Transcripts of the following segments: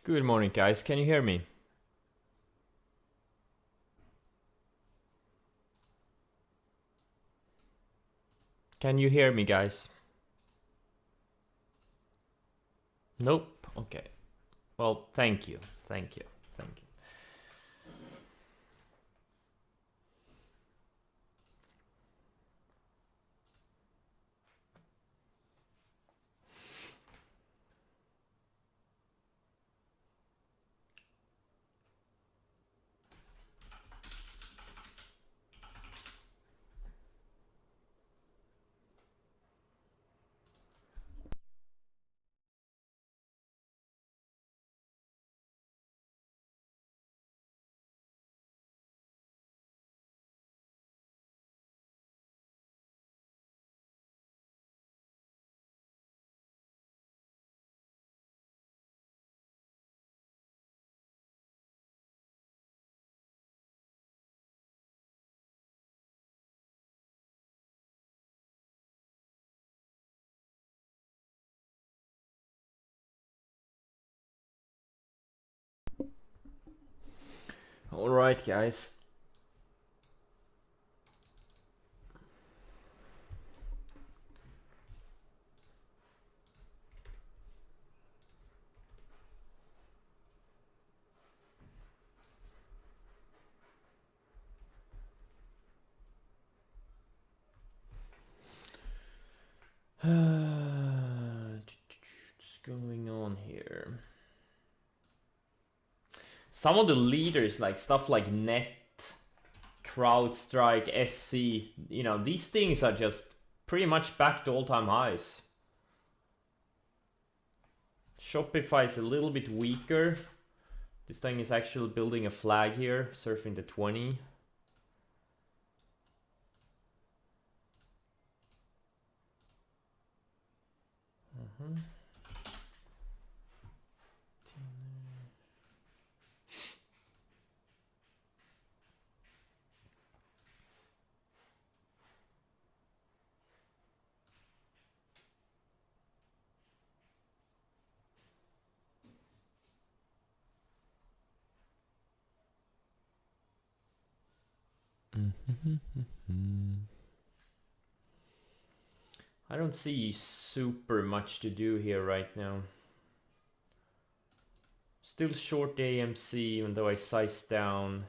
Good morning, guys. Can you hear me? Can you hear me, guys? Nope. Okay. Well, thank you. Thank you. Thank you. All right, guys. What's going on here? Some of the leaders, like stuff like Net, CrowdStrike, SC, these things are just pretty much back to all-time highs. Shopify is a little bit weaker. This thing is actually building a flag here, surfing the 20. I don't see super much to do here right now. Still short AMC, even though I sized down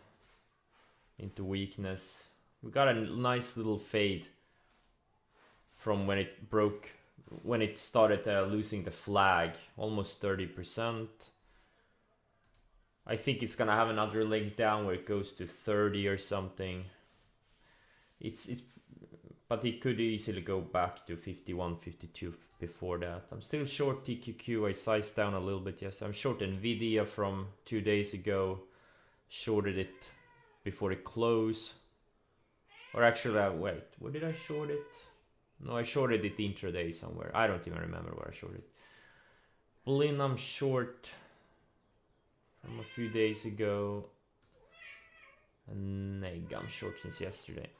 into weakness. We got a nice little fade from when it broke, when it started losing the flag, almost 30%. I think it's gonna have another leg down where it goes to 30 or something. But it could easily go back to 51, 52 before that. I'm still short TQQ. I sized down a little bit. Yes, I'm short Nvidia from 2 days ago. Shorted it before it closed. Or actually, wait, where did I short it? No, I shorted it intraday somewhere. I don't even remember where I shorted it. Blin, I'm short from a few days ago. And Neg, I'm short since yesterday.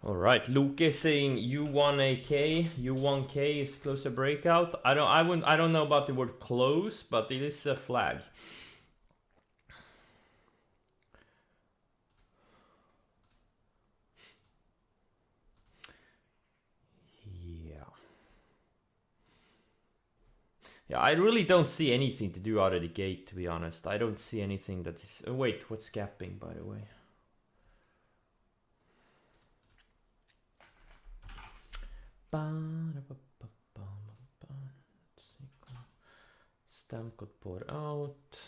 All right, Luke is saying U1AK, U1K is close to breakout. I don't know about the word close, but it is a flag. Yeah, I really don't see anything to do out of the gate, to be honest. I don't see anything that is... Oh, wait, what's gapping, by the way? Stamkot pour out.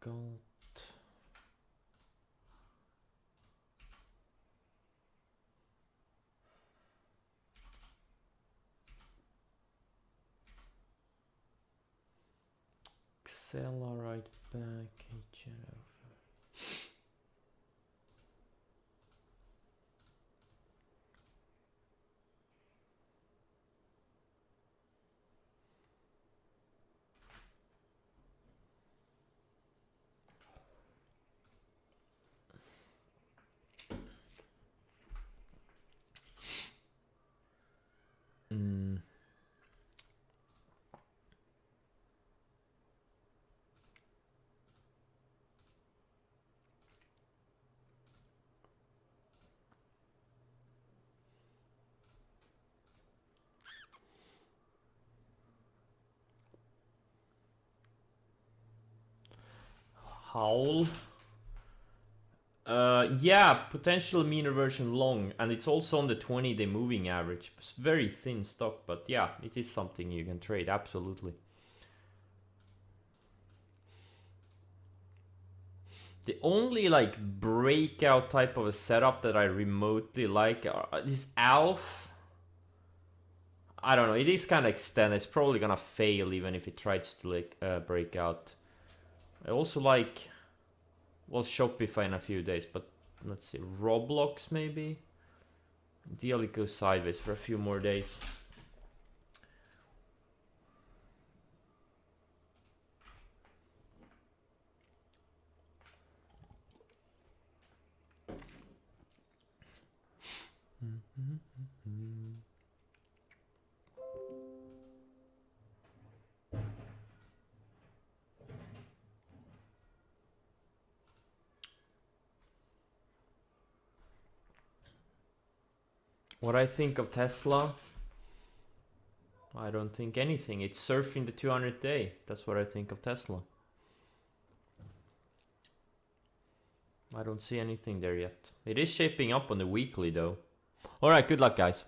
Gold. Excel right back. Howl. Yeah, potential mean reversion long, and it's also on the 20-day moving average. It's very thin stock, but yeah, it is something you can trade, absolutely. The only like breakout type of a setup that I remotely like is ALF. I don't know, it is kind of extended. It's probably gonna fail even if it tries to like break out. I also like, well, Shopify in a few days, but let's see, Roblox maybe? Ideally goes sideways for a few more days. What I think of Tesla? I don't think anything. It's surfing the 200 day. That's what I think of Tesla. I don't see anything there yet. It is shaping up on the weekly though. Alright, good luck guys.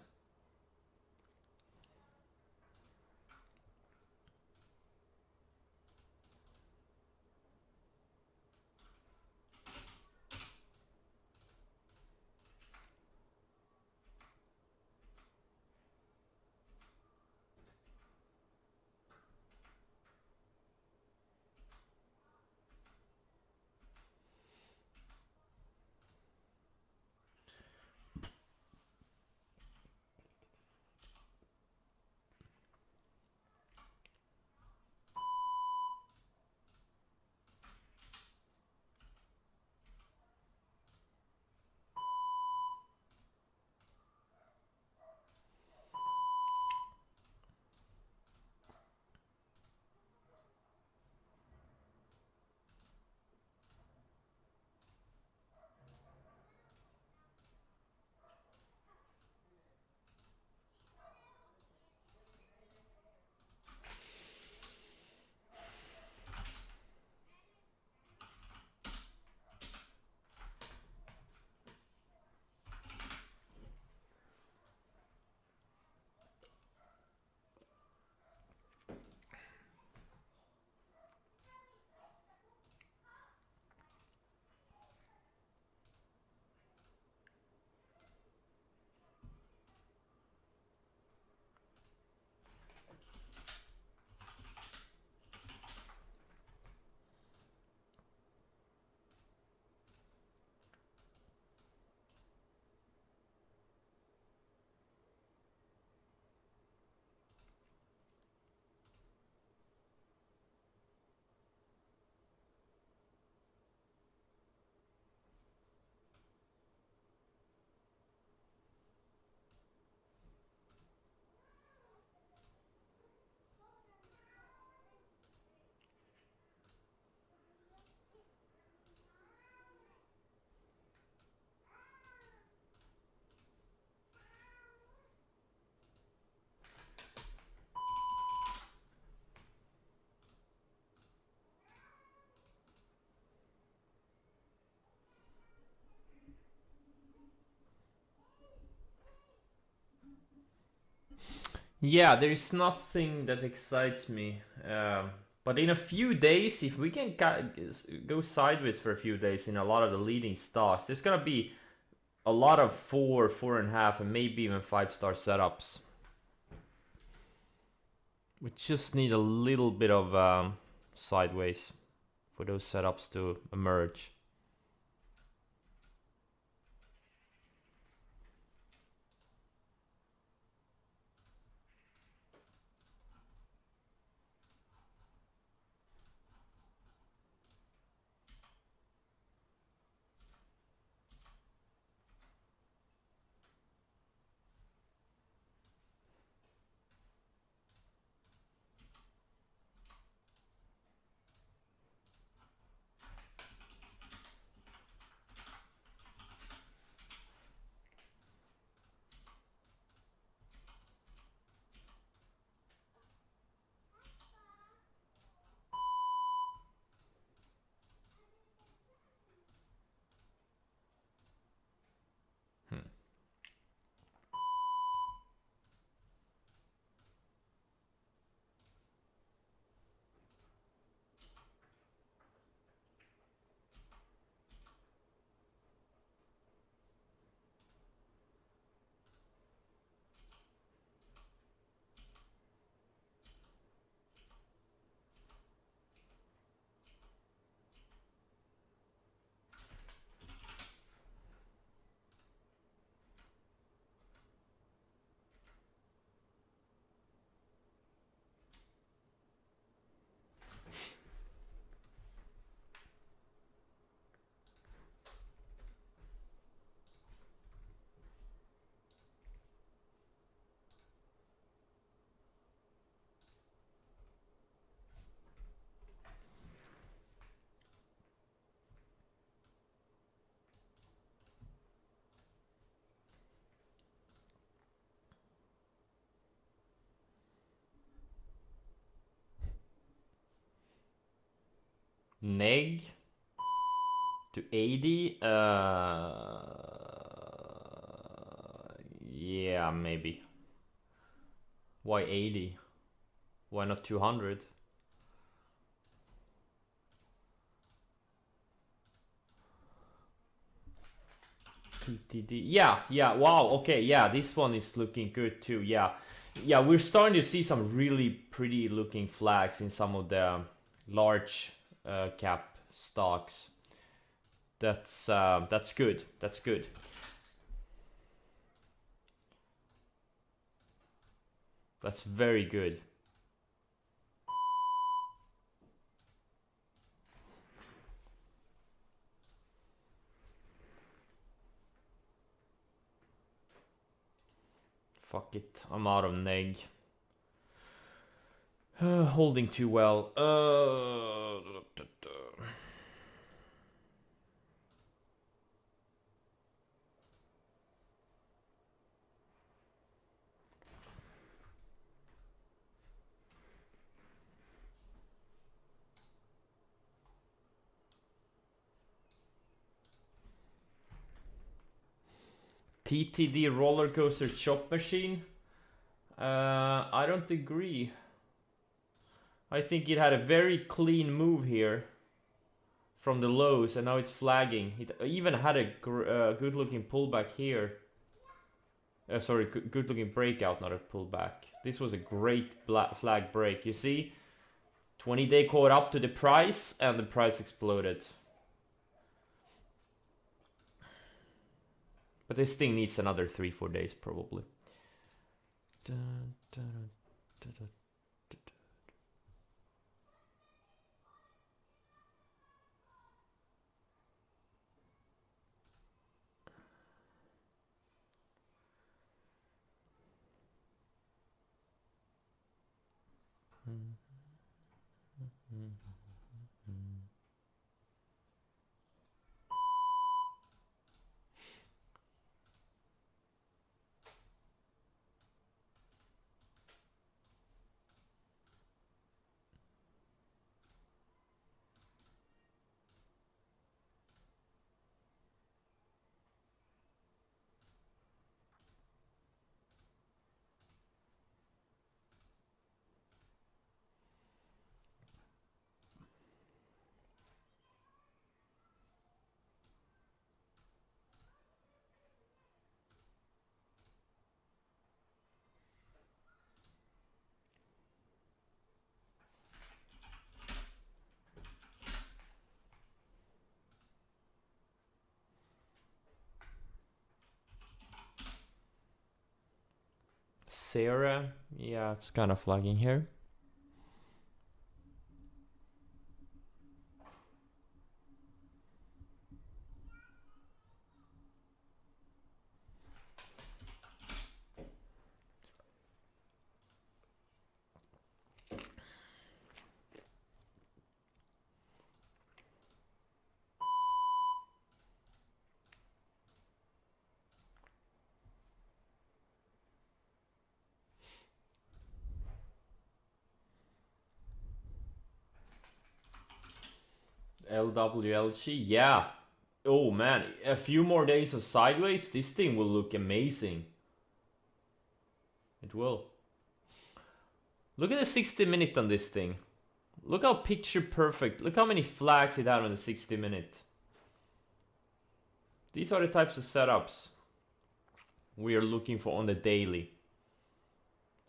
Yeah, there is nothing that excites me. But in a few days, if we can go sideways for a few days in a lot of the leading stocks, there's gonna be a lot of 4, 4.5, and maybe even 5-star setups. We just need a little bit of sideways for those setups to emerge. Neg to 80. Yeah, maybe. Why 80? Why not 200? TTD. Yeah. Wow. Okay. Yeah, this one is looking good too. Yeah. We're starting to see some really pretty looking flags in some of the large cap stocks. That's good. That's good. That's very good. Fuck it. I'm out of neg. Holding too well. TTD roller coaster chop machine. I don't agree. I think it had a very clean move here from the lows, and now it's flagging. It even had a good looking pullback here. Sorry, good looking breakout, not a pullback. This was a great flag break. You see, 20-day caught up to the price, and the price exploded. But this thing needs another 3-4 days probably. Dun, dun, dun, dun. Sarah, yeah, it's kind of flagging here. LWLG, yeah. Oh man, a few more days of sideways, this thing will look amazing. It will. Look at the 60-minute on this thing. Look how picture perfect. Look how many flags it had on the 60-minute. These are the types of setups we are looking for on the daily.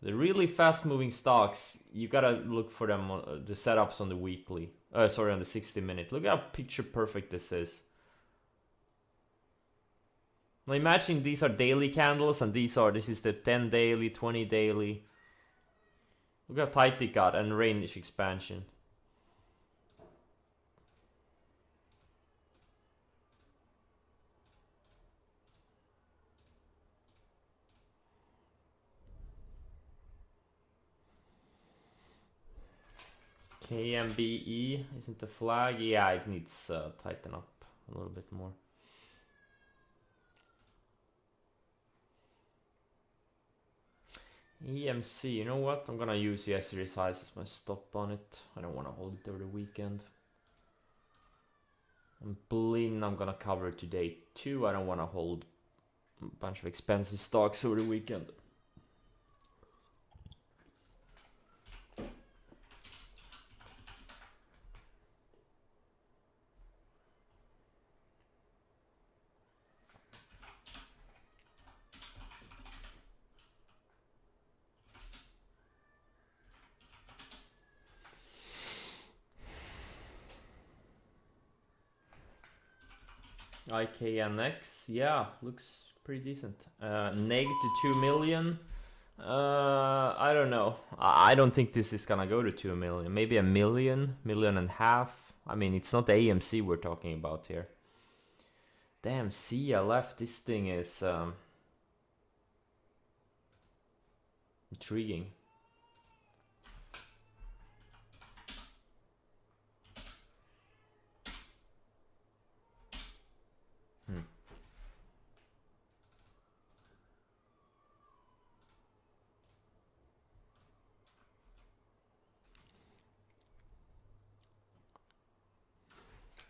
The really fast moving stocks, you gotta look for them on the setups on the weekly. Sorry, on the 60-minute. Look how picture perfect this is. Now imagine these are daily candles and this is the 10 daily, 20 daily. Look how tight it got and range expansion. KMBE isn't the flag? Yeah, it needs tighten up a little bit more. EMC, you know what? I'm gonna use yesterday's size as my stop on it. I don't want to hold it over the weekend. And Blin, I'm gonna cover today too. I don't want to hold a bunch of expensive stocks over the weekend. IKNX, yeah, looks pretty decent. Neg to 2 million. I don't know. I don't think this is gonna go to 2 million. Maybe a million, million and a half. I mean, it's not AMC we're talking about here. Damn, CLF, this thing is intriguing.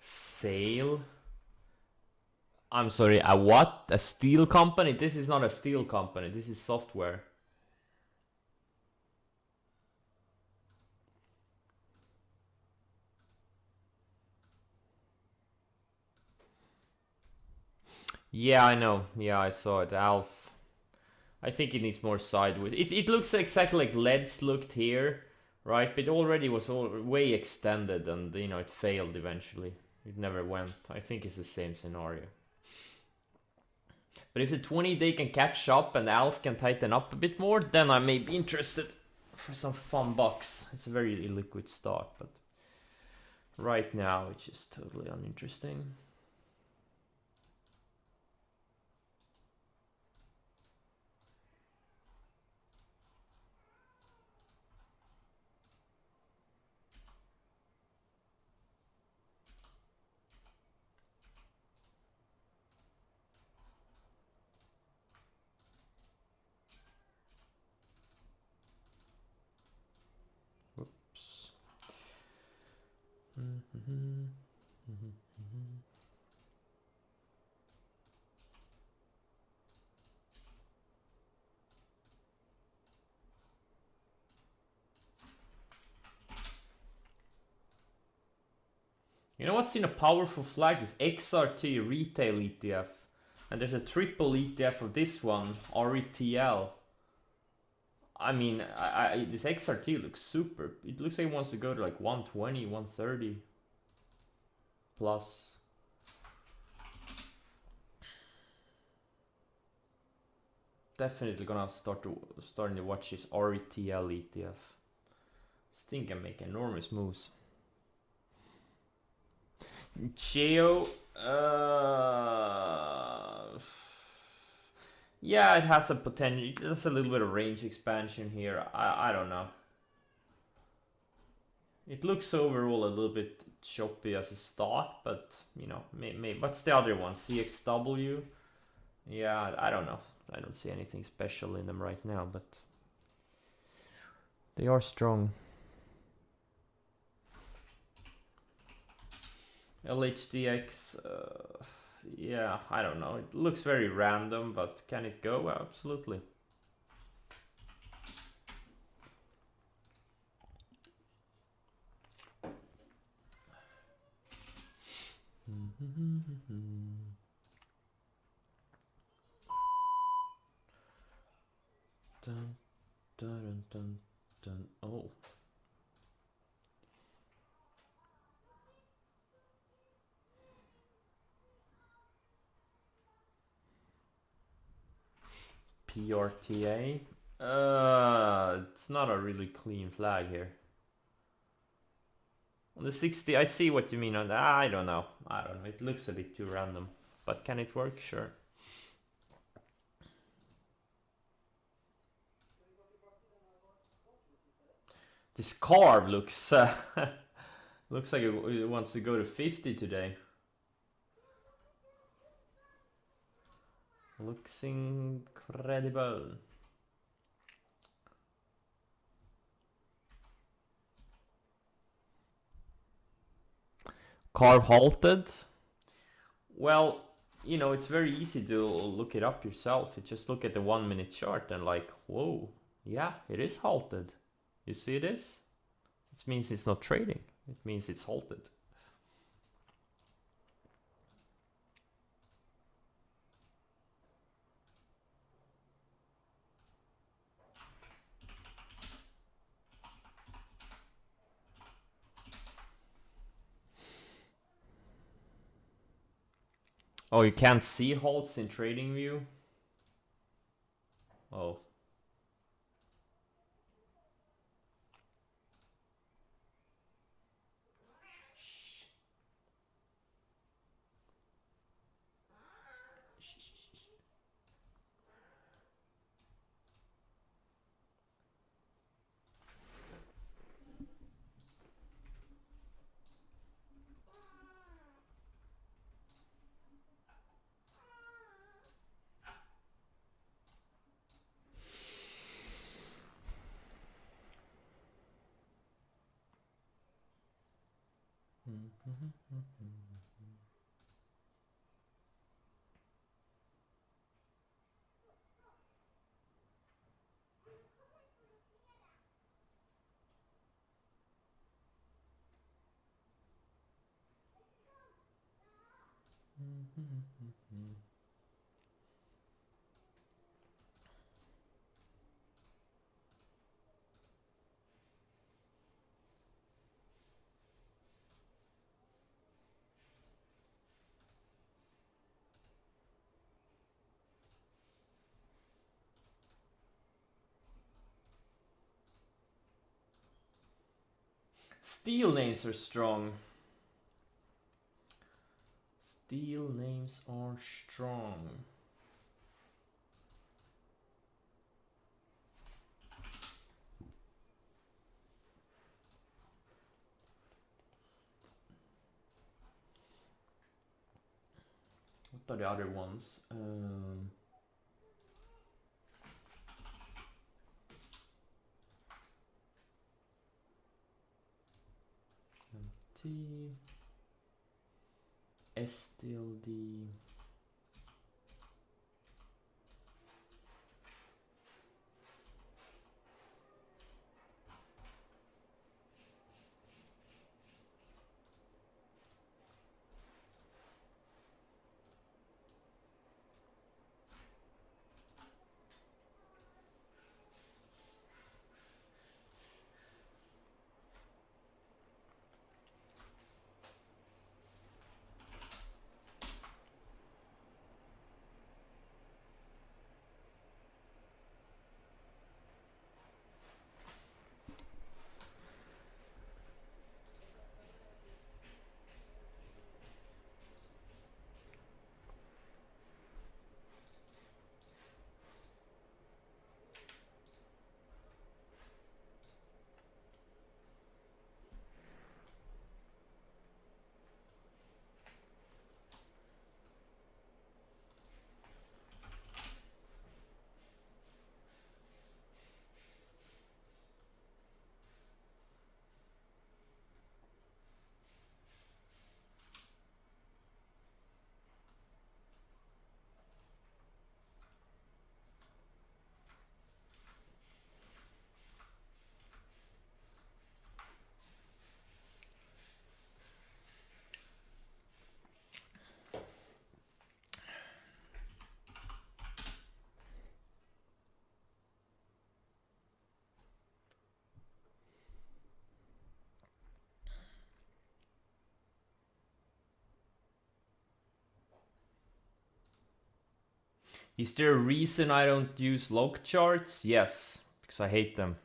Sale. I'm sorry, a what? A steel company? This is not a steel company. This is software. Yeah, I know. Yeah, I saw it. Alf. I think it needs more sideways. It looks exactly like LEDs looked here, right? But it already was way extended and, you know, it failed eventually. It never went. I think it's the same scenario. But if the 20-day can catch up and Alf can tighten up a bit more, then I may be interested for some fun bucks. It's a very illiquid stock, but right now it's just totally uninteresting. You know what's in a powerful flag? This XRT retail ETF. And there's a triple ETF of this one, RETL. I mean, this XRT looks super. It looks like it wants to go to like 120, 130 plus. definitely gonna starting to watch this RETL ETF. This thing can make enormous moves. Geo, yeah, it has a potential. There's a little bit of range expansion here. I don't know. It looks overall a little bit choppy as a stock, but you know, what's the other one? CXW? Yeah, I don't know. I don't see anything special in them right now, but they are strong. LHDX, yeah, I don't know. It looks very random, but can it go? Absolutely. Dun, dun, dun, dun. Oh. PRTA. It's not a really clean flag here. On the 60, I see what you mean on that. I don't know. It looks a bit too random. But can it work? Sure. This carb looks looks like it wants to go to 50 today. Looks incredible. Carb halted. Well, you know, it's very easy to look it up yourself. You just look at the 1 minute chart and like, whoa, yeah, it is halted. You see this? It means it's not trading. It means it's halted. Oh, you can't see halts in trading view? Oh. Steel names are strong. Steel names are strong. What are the other ones? MT, STLD. Is there a reason I don't use log charts? Yes, because I hate them.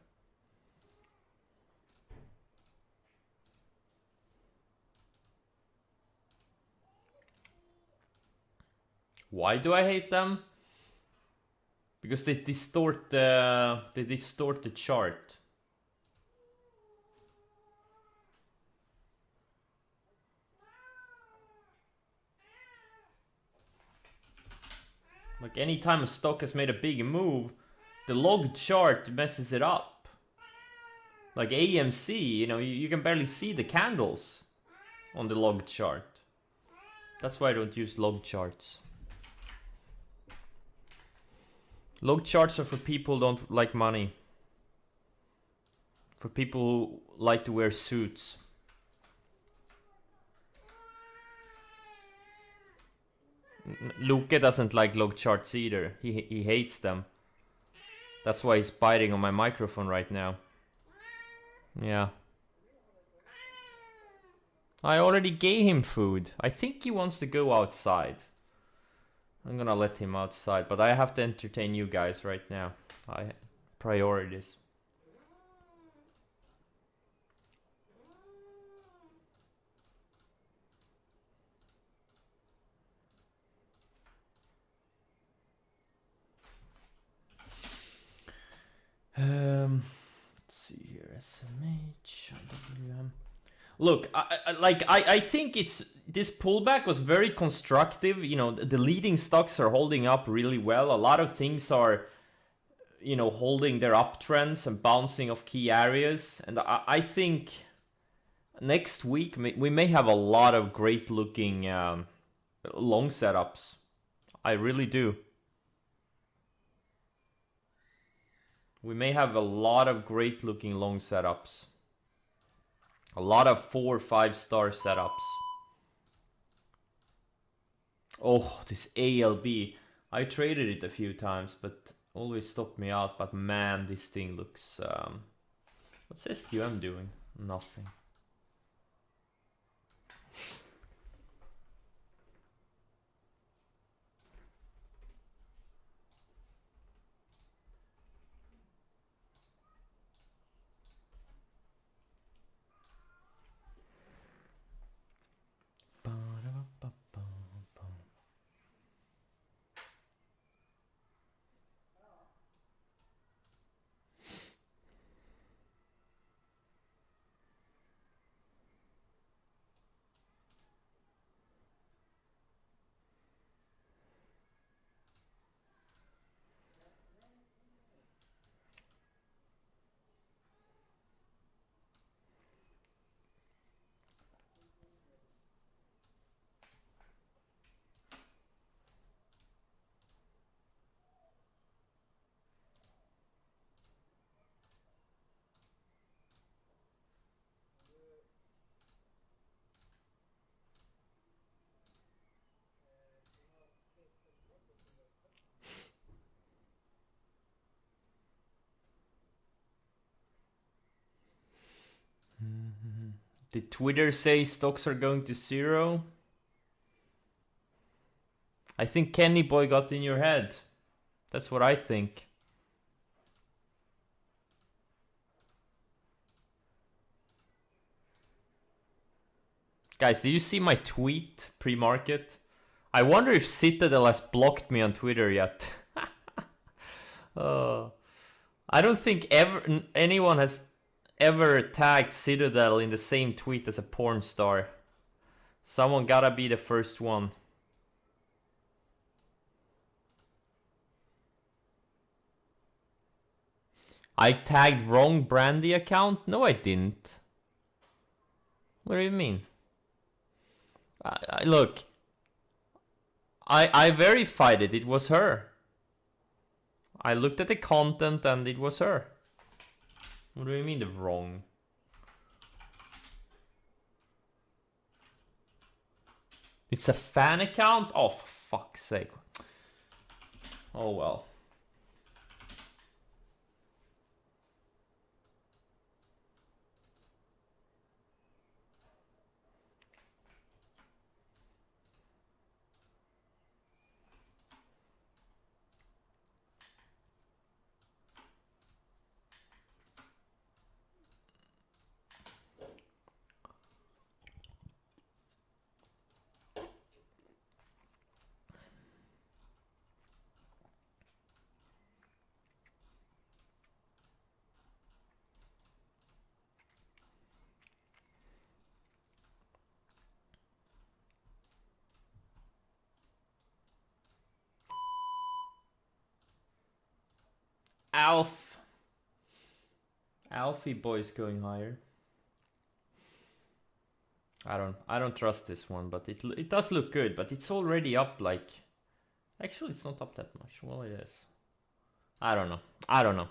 Why do I hate them? Because they distort the chart. Like anytime a stock has made a big move, the log chart messes it up. Like AMC, you know, you can barely see the candles on the log chart. That's why I don't use log charts. Log charts are for people who don't like money. For people who like to wear suits. Luke doesn't like log charts either. He hates them. That's why he's biting on my microphone right now. Yeah. I already gave him food. I think he wants to go outside. I'm gonna let him outside, but I have to entertain you guys right now. Priorities. Let's see here. SMH, IWM. Look, I think this pullback was very constructive. You know, the leading stocks are holding up really well. A lot of things are, you know, holding their uptrends and bouncing off key areas. And I think next week we may have a lot of great looking long setups. I really do. We may have a lot of great looking long setups. A lot of 4 or 5 star setups. Oh, this ALB. I traded it a few times, but always stopped me out. But man, this thing looks... what's SQM doing? Nothing. Did Twitter say stocks are going to zero? I think Kenny Boy got in your head. That's what I think. Guys, did you see my tweet pre-market? I wonder if Citadel has blocked me on Twitter yet. I don't think anyone has ever tagged Citadel in the same tweet as a porn star. Someone gotta be the first one. I tagged wrong Brandy account? No, I didn't. What do you mean? Look, I verified it. It was her. I looked at the content and it was her. What do you mean the wrong? It's a fan account? Oh, for fuck's sake. Oh well. Alfie boys going higher. I don't trust this one, but it does look good, but it's already up like, actually it's not up that much. Well, it is. I don't know.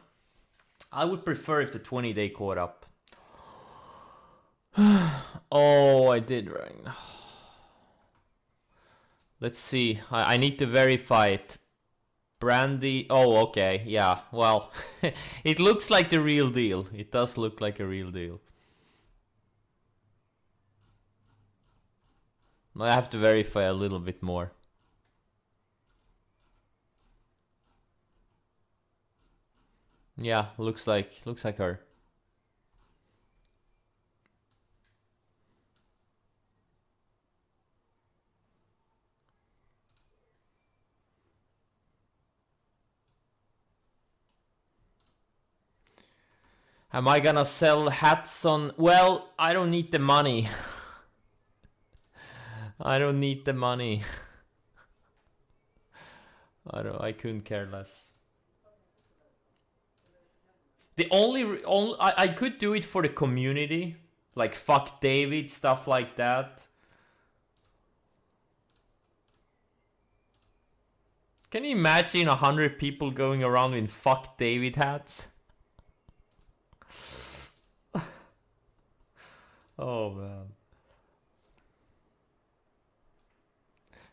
I would prefer if the 20-day caught up. Oh, I did right. Let's see. I need to verify it. Brandy. Oh, okay. Yeah. Well, it looks like the real deal. It does look like a real deal. I have to verify a little bit more. Yeah, looks like her. Am I gonna sell hats on? Well, I don't need the money. I don't need the money. I couldn't care less. The only I could do it for the community, like fuck David, stuff like that. Can you imagine 100 people going around in fuck David hats? Oh man.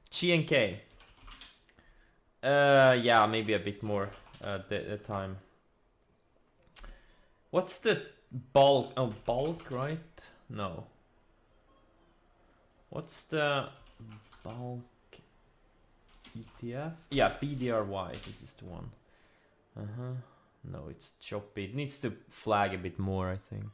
G&K. Yeah, maybe a bit more the time. What's the bulk? Oh, bulk, right? No. What's the bulk ETF? Yeah, BDRY. This is the one. No, it's choppy. It needs to flag a bit more, I think.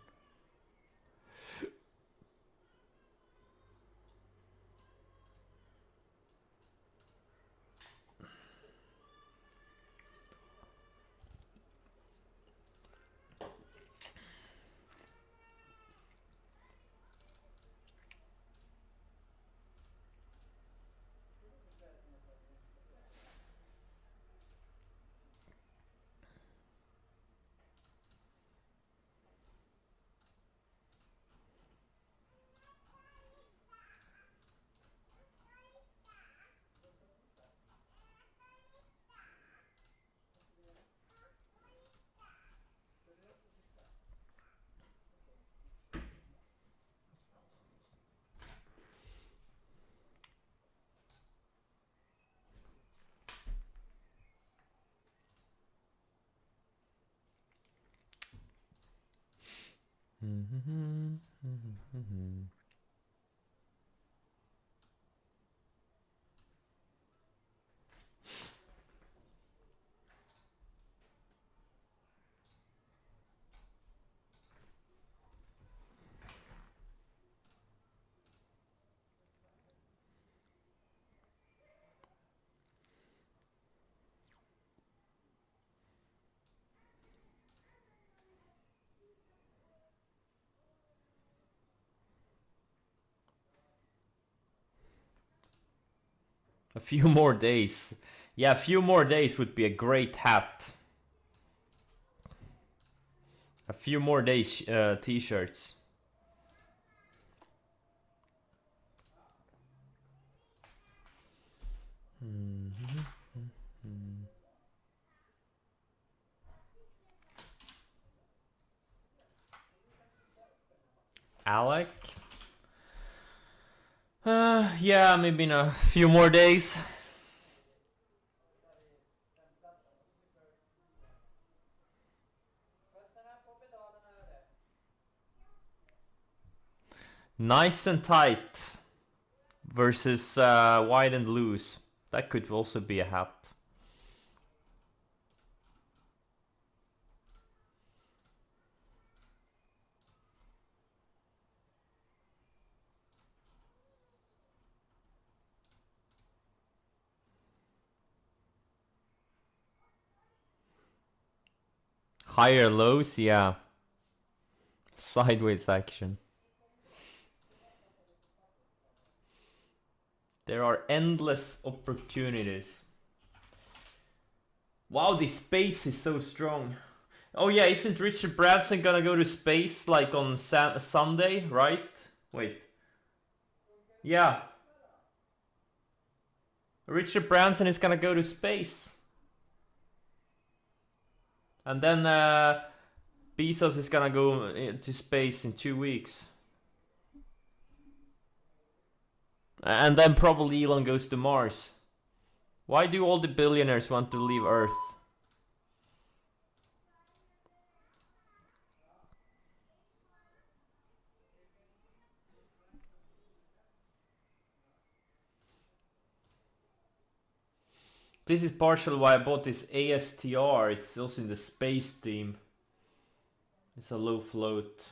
A few more days. Yeah, a few more days would be a great hat. A few more days t-shirts. Alec? Yeah, maybe in a few more days. Nice and tight versus wide and loose. That could also be a hat. Higher lows, yeah. Sideways action. There are endless opportunities. Wow, this space is so strong. Oh yeah, isn't Richard Branson gonna go to space like on Sunday, right? Wait. Yeah. Richard Branson is gonna go to space. And then Bezos is gonna go to space in 2 weeks. And then probably Elon goes to Mars. Why do all the billionaires want to leave Earth? This is partially why I bought this ASTR. It's also in the space theme. It's a low float.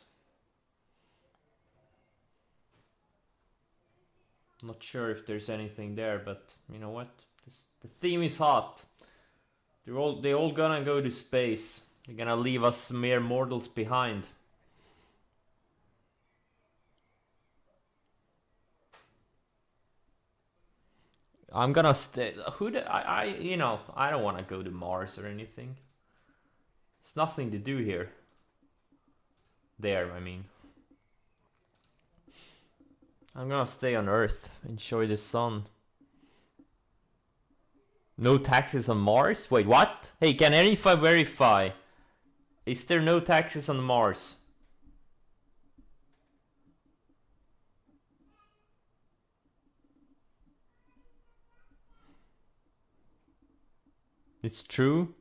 Not sure if there's anything there, but you know what? The theme is hot. They all gonna go to space. They're gonna leave us mere mortals behind. I'm gonna stay. You know, I don't want to go to Mars or anything. There's nothing to do here. There, I mean. I'm gonna stay on Earth, enjoy the sun. No taxes on Mars? Wait, what? Hey, can anyone verify? Is there no taxes on Mars? It's true?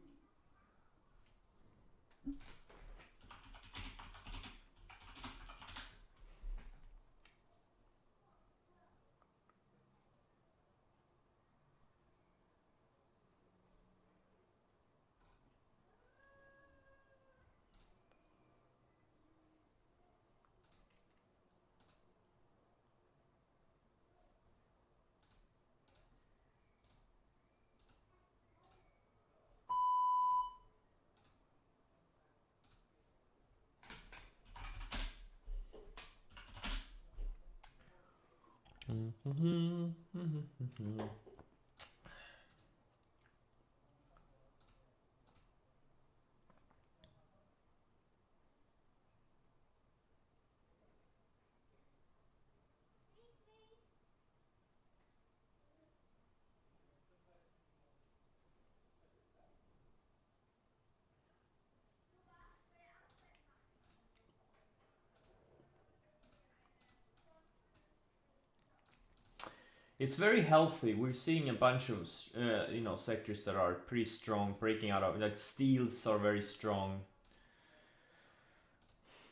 It's very healthy. We're seeing a bunch of you know, sectors that are pretty strong, breaking out of, like steels are very strong.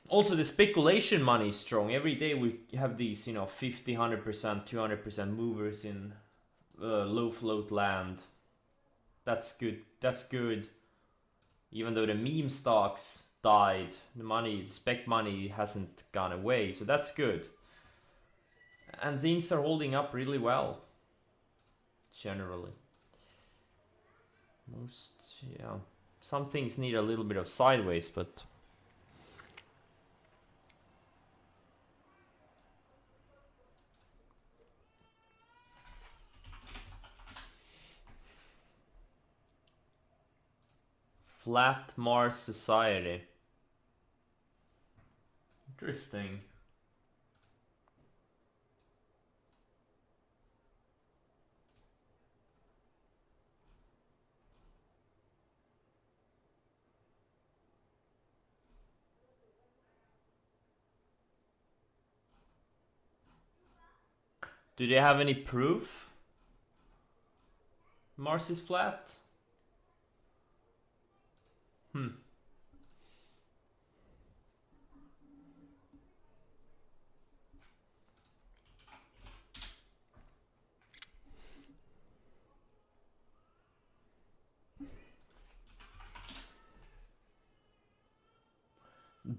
Also, the speculation money is strong. Every day we have these, you know, 50, 100%, 200% movers in low float land. That's good. That's good. Even though the meme stocks died, the spec money hasn't gone away, so that's good. And things are holding up really well, generally. Yeah. Some things need a little bit of sideways, but... Flat Mars society. Interesting. Do they have any proof Mars is flat?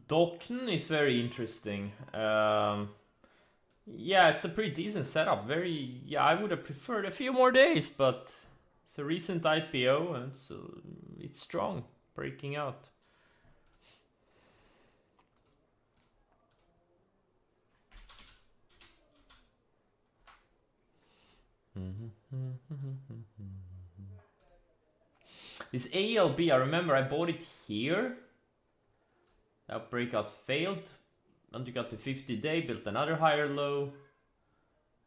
Dokn is very interesting. Yeah, it's a pretty decent setup. Yeah, I would have preferred a few more days, but it's a recent IPO and so it's strong, breaking out. This ALB, I remember I bought it here. That breakout failed. And you got the 50-day, built another higher low.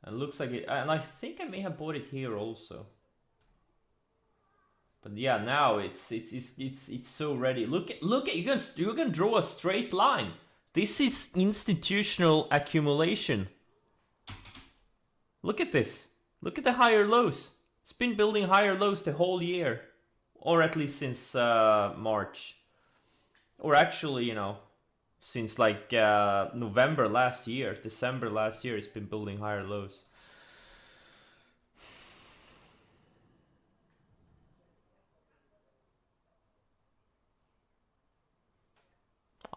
And looks like it, and I think I may have bought it here also. But yeah, now it's so ready. Look at you can draw a straight line. This is institutional accumulation. Look at this. Look at the higher lows. It's been building higher lows the whole year, or at least since March, or actually, you know, since like November last year, December last year. It's been building higher lows.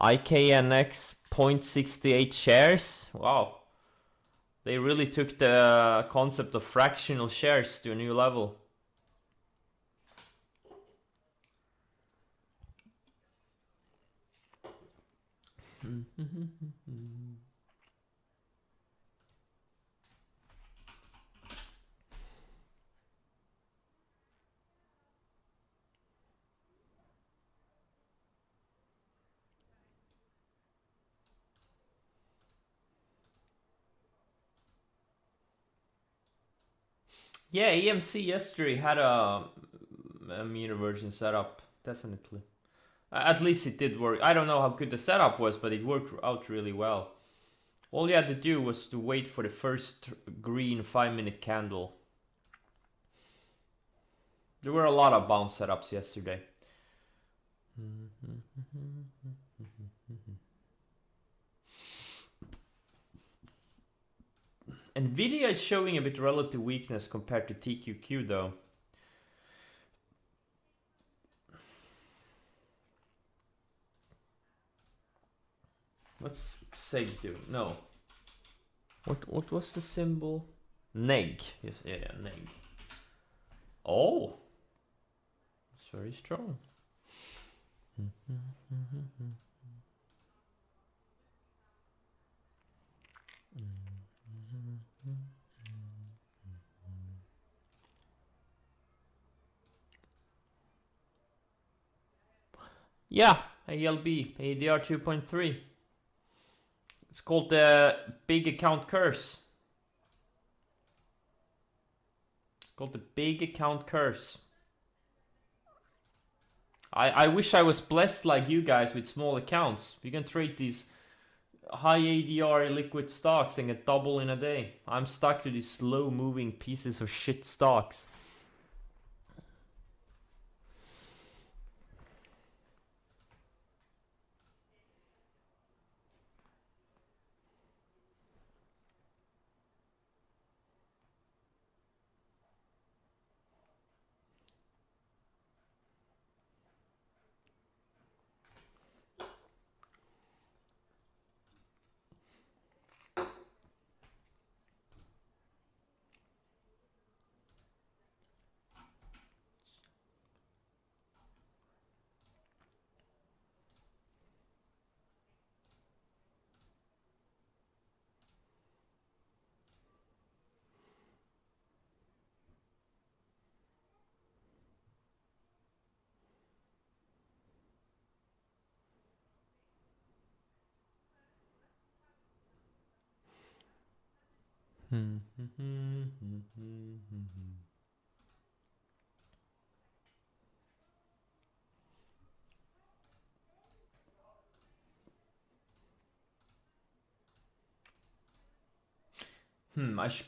IKNX 0.68 shares. Wow. They really took the concept of fractional shares to a new level. Yeah, EMC yesterday had a meter version setup, definitely. At least it did work. I don't know how good the setup was, but it worked out really well. All you had to do was to wait for the first green 5-minute candle. There were a lot of bounce setups yesterday. Nvidia is showing a bit relative weakness compared to TQQ though. What's XEG do? No. What was the symbol? Neg. Yes, yeah, neg. Oh, it's very strong. Yeah, ALB, ADR 2.3. It's called the big account curse. It's called the big account curse. I wish I was blessed like you guys with small accounts. We can trade these high ADR liquid stocks and get double in a day. I'm stuck to these slow moving pieces of shit stocks.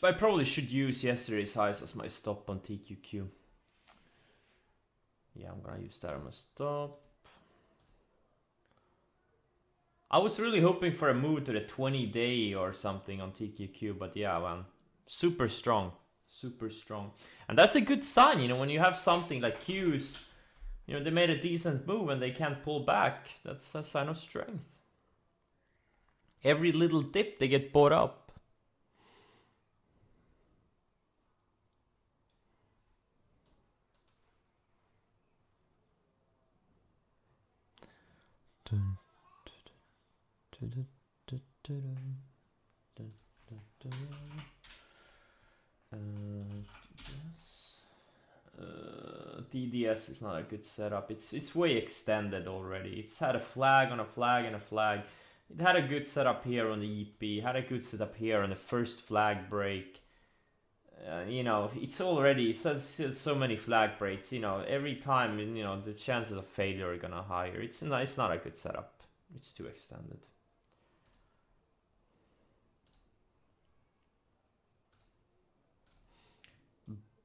I probably should use yesterday's highs as my stop on TQQ. Yeah, I'm gonna use that as my stop. I was really hoping for a move to the 20-day or something on TQQ, but yeah, man, super strong, super strong. And that's a good sign, you know, when you have something like Q's, you know, they made a decent move and they can't pull back. That's a sign of strength. Every little dip, they get bought up. Yes. DDS is not a good setup. It's way extended already. It's had a flag on a flag and a flag. It had a good setup here on the EP. Had a good setup here on the first flag break. You know, it's already so many flag breaks. You know, every time, you know, the chances of failure are gonna higher. It's not a good setup. It's too extended.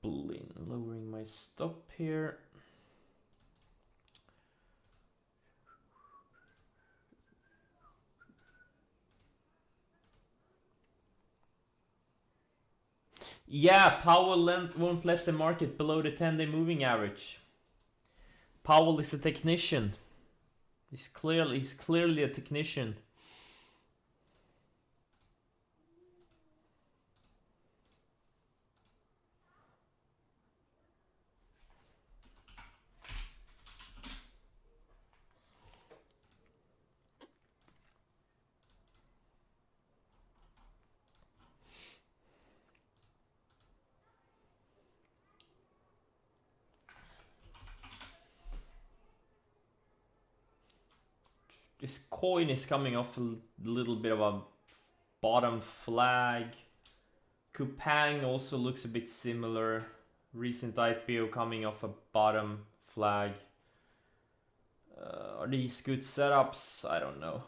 Blin, lowering my stop here. Yeah, Powell won't let the market below the 10-day moving average. Powell is a technician. He's clearly a technician. This coin is coming off a little bit of a bottom flag. Kupang also looks a bit similar. Recent IPO coming off a bottom flag. Are these good setups? I don't know.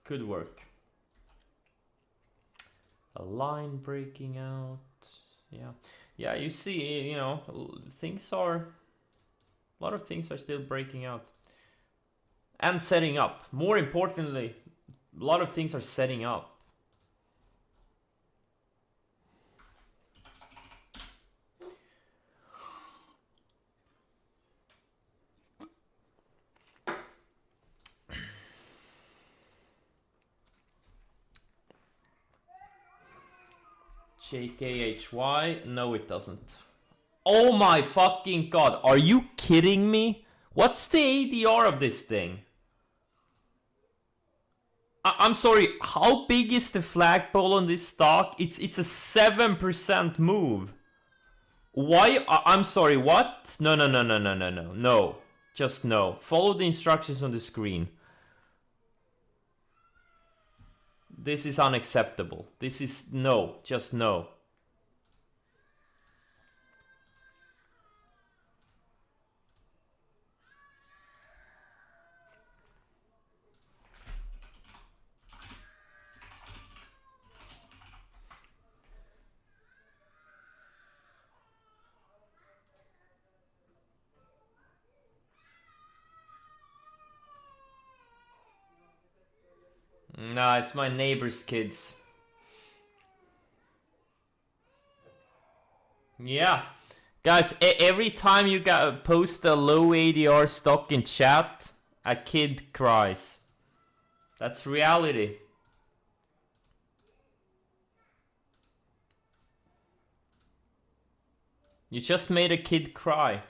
Could work. A line breaking out. Yeah, you see, you know, a lot of things are still breaking out and setting up. More importantly, a lot of things are setting up. JKHY, no it doesn't. Oh my fucking god, are you kidding me? What's the ADR of this thing? I'm sorry, how big is the flagpole on this stock? It's a 7% move. Why? I'm sorry, what? No. Just no. Follow the instructions on the screen. This is unacceptable. This is no, just no. Nah, it's my neighbor's kids. Yeah. Guys, every time you post a low ADR stock in chat, a kid cries. That's reality. You just made a kid cry.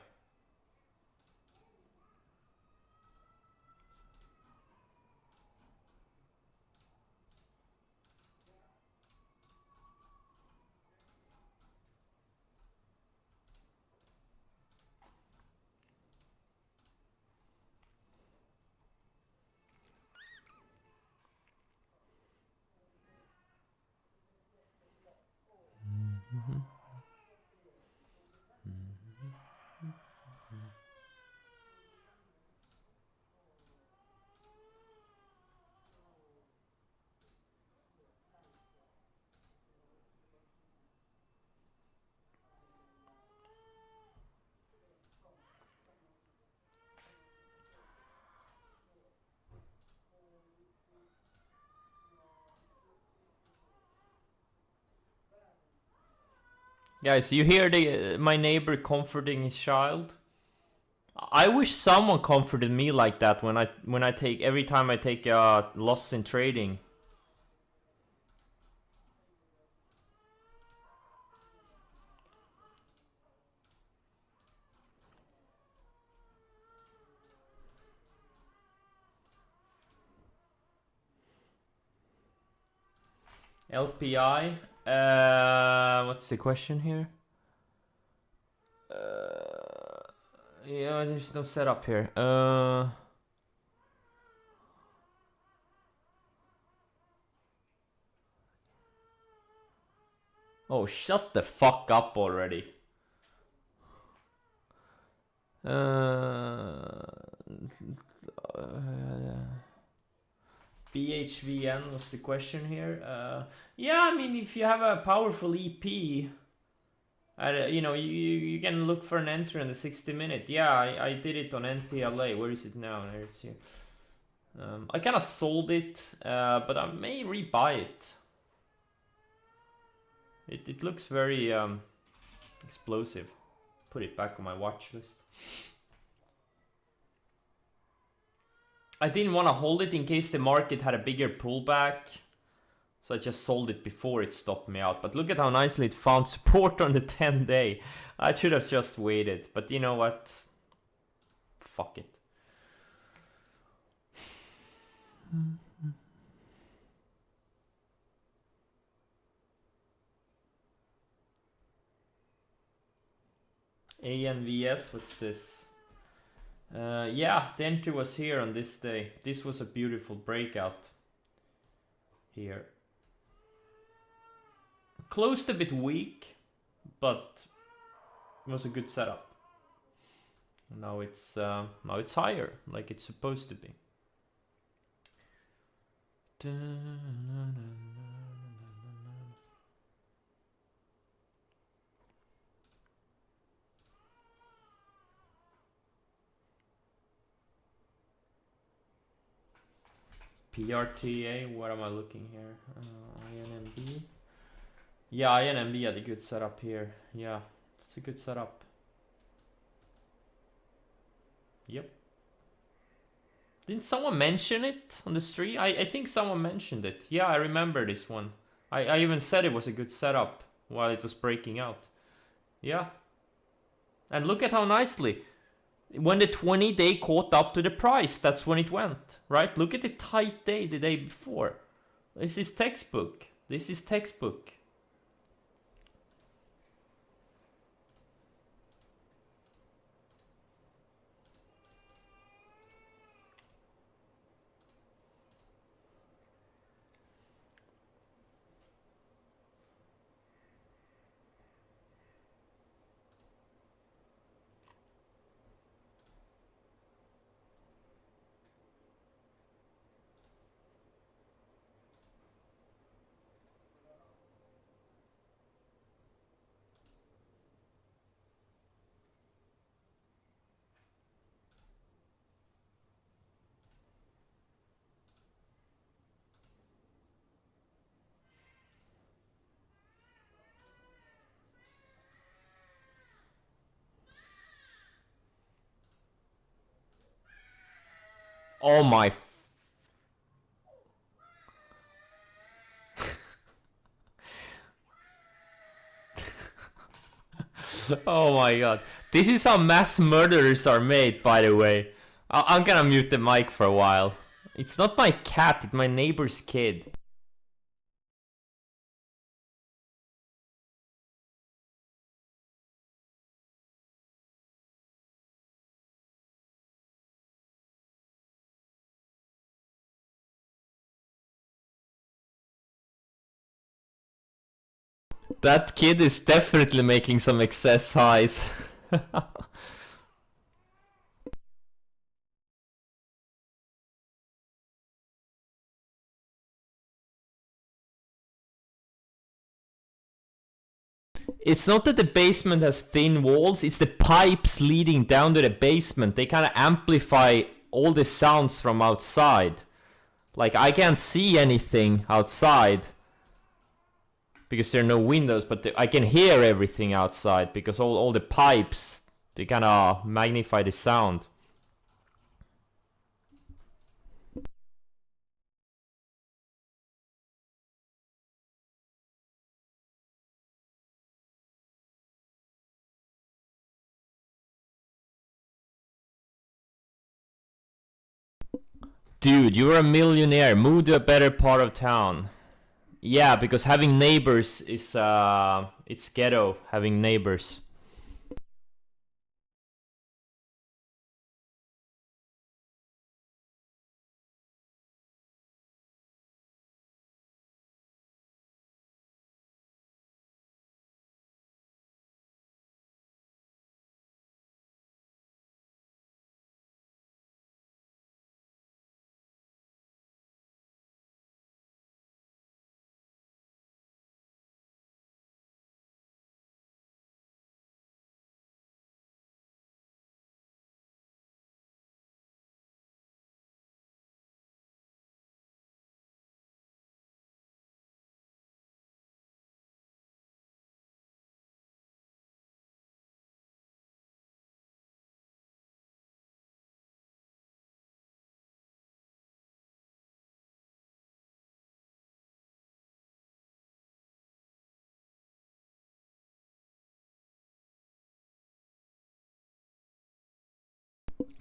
Guys, you hear my neighbor comforting his child? I wish someone comforted me like that every time I take a loss in trading. LPI. What's the question here? Yeah, there's no setup here. Oh, shut the fuck up already. BHVN was the question here. Yeah, I mean, if you have a powerful EP, you know, you can look for an entry in the 60-minute. Yeah, I did it on NTLA. Where is it now? There it's here. I kind of sold it, but I may rebuy it. It looks very explosive. Put it back on my watch list. I didn't want to hold it in case the market had a bigger pullback, so I just sold it before it stopped me out. But look at how nicely it found support on the 10-day. I should have just waited, but you know what? Fuck it. ANVS, what's this? Yeah, the entry was here on this day. This was a beautiful breakout here. Closed a bit weak, but it was a good setup. Now it's higher, like it's supposed to be. PRTA, what am I looking here? INMB. Yeah, INMB had a good setup here. Yeah, it's a good setup. Yep. Didn't someone mention it on the street? I think someone mentioned it. Yeah, I remember this one. I even said it was a good setup while it was breaking out. Yeah. And look at how nicely. When the 20-day caught up to the price, that's when it went, right? Look at the tight day the day before. This is textbook. This is textbook. Oh my. Oh my god. This is how mass murderers are made, by the way. I'm gonna mute the mic for a while. It's not my cat, it's my neighbor's kid. That kid is definitely making some excess highs. It's not that the basement has thin walls, it's the pipes leading down to the basement. They kind of amplify all the sounds from outside. Like, I can't see anything outside because there are no windows, but I can hear everything outside because all the pipes, they kind of magnify the sound. Dude, you're a millionaire. Move to a better part of town. Yeah, because having neighbors is it's ghetto having neighbors.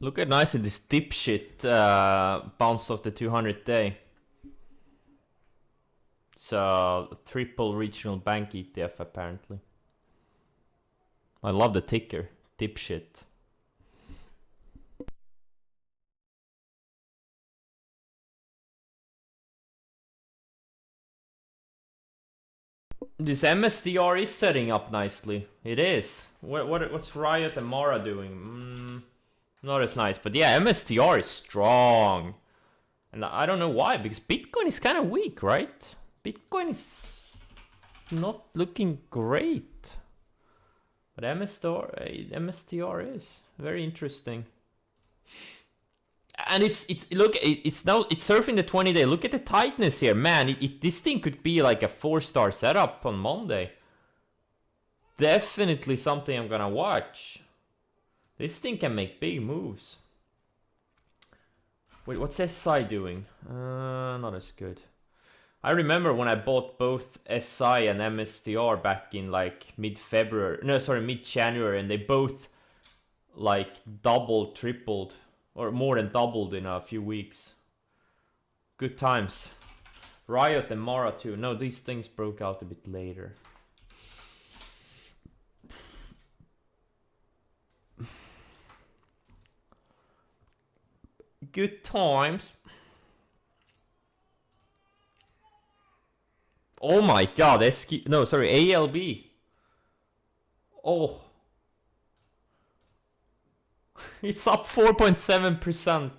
Look at nicely this dipshit bounced off the 200 day. It's a triple regional bank ETF apparently. I love the ticker, dipshit. This MSTR is setting up nicely. It is. What's Riot and Mara doing? Not as nice, but yeah, MSTR is strong. And I don't know why, because Bitcoin is kind of weak, right? Bitcoin is not looking great. But MSTR is very interesting. And it's surfing the 20-day. Look at the tightness here, man. This thing could be like a 4-star setup on Monday. Definitely something I'm gonna watch. This thing can make big moves. Wait, what's SI doing? Not as good. I remember when I bought both SI and MSTR back in like mid-February. No, sorry, mid-January, and they both like doubled, tripled, or more than doubled in a few weeks. Good times. Riot and Mara too. No, these things broke out a bit later. Good times. Oh my god, ALB. Oh. It's up 4.7%.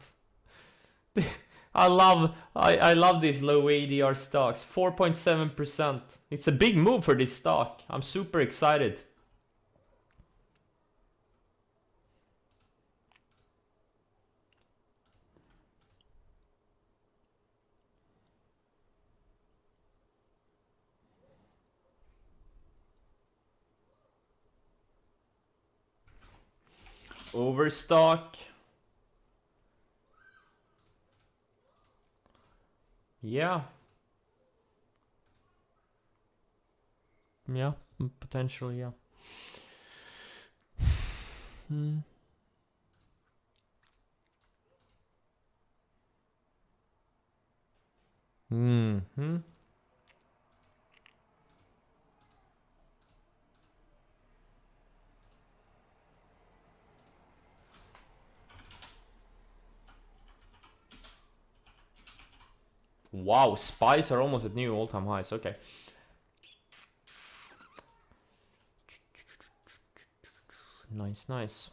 I love these low ADR stocks. 4.7%. It's a big move for this stock. I'm super excited. Overstock. Yeah. Yeah, potentially, yeah. Wow, spies are almost at new all-time highs. Okay. Nice, nice.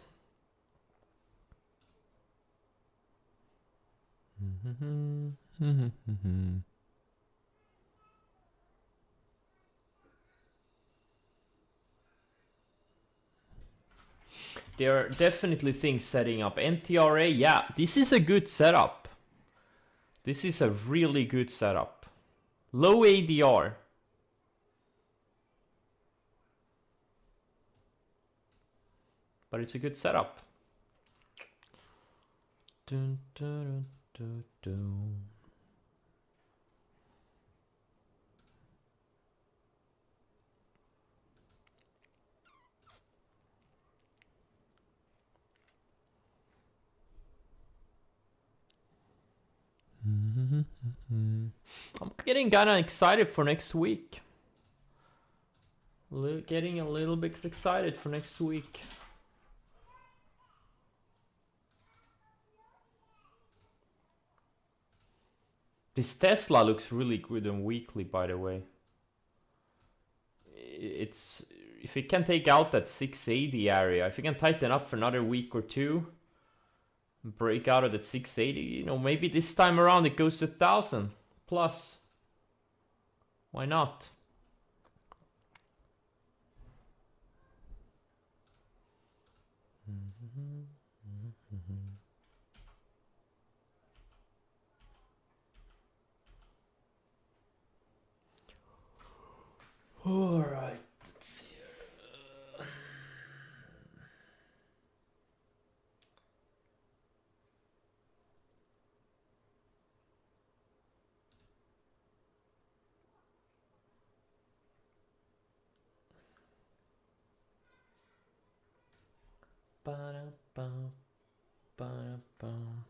There are definitely things setting up. NTRA, yeah, this is a good setup. This is a really good setup. Low ADR. But it's a good setup. Dun, dun, dun, dun. I'm getting kind of excited for next week. Getting a little bit excited for next week. This Tesla looks really good on weekly, by the way. It's if it can take out that 680 area, if it can tighten up for another week or two, break out of that 680, you know, maybe this time around it goes to 1,000 plus. Why not? All right, let's see here. Ba-da-bum, ba-da-bum.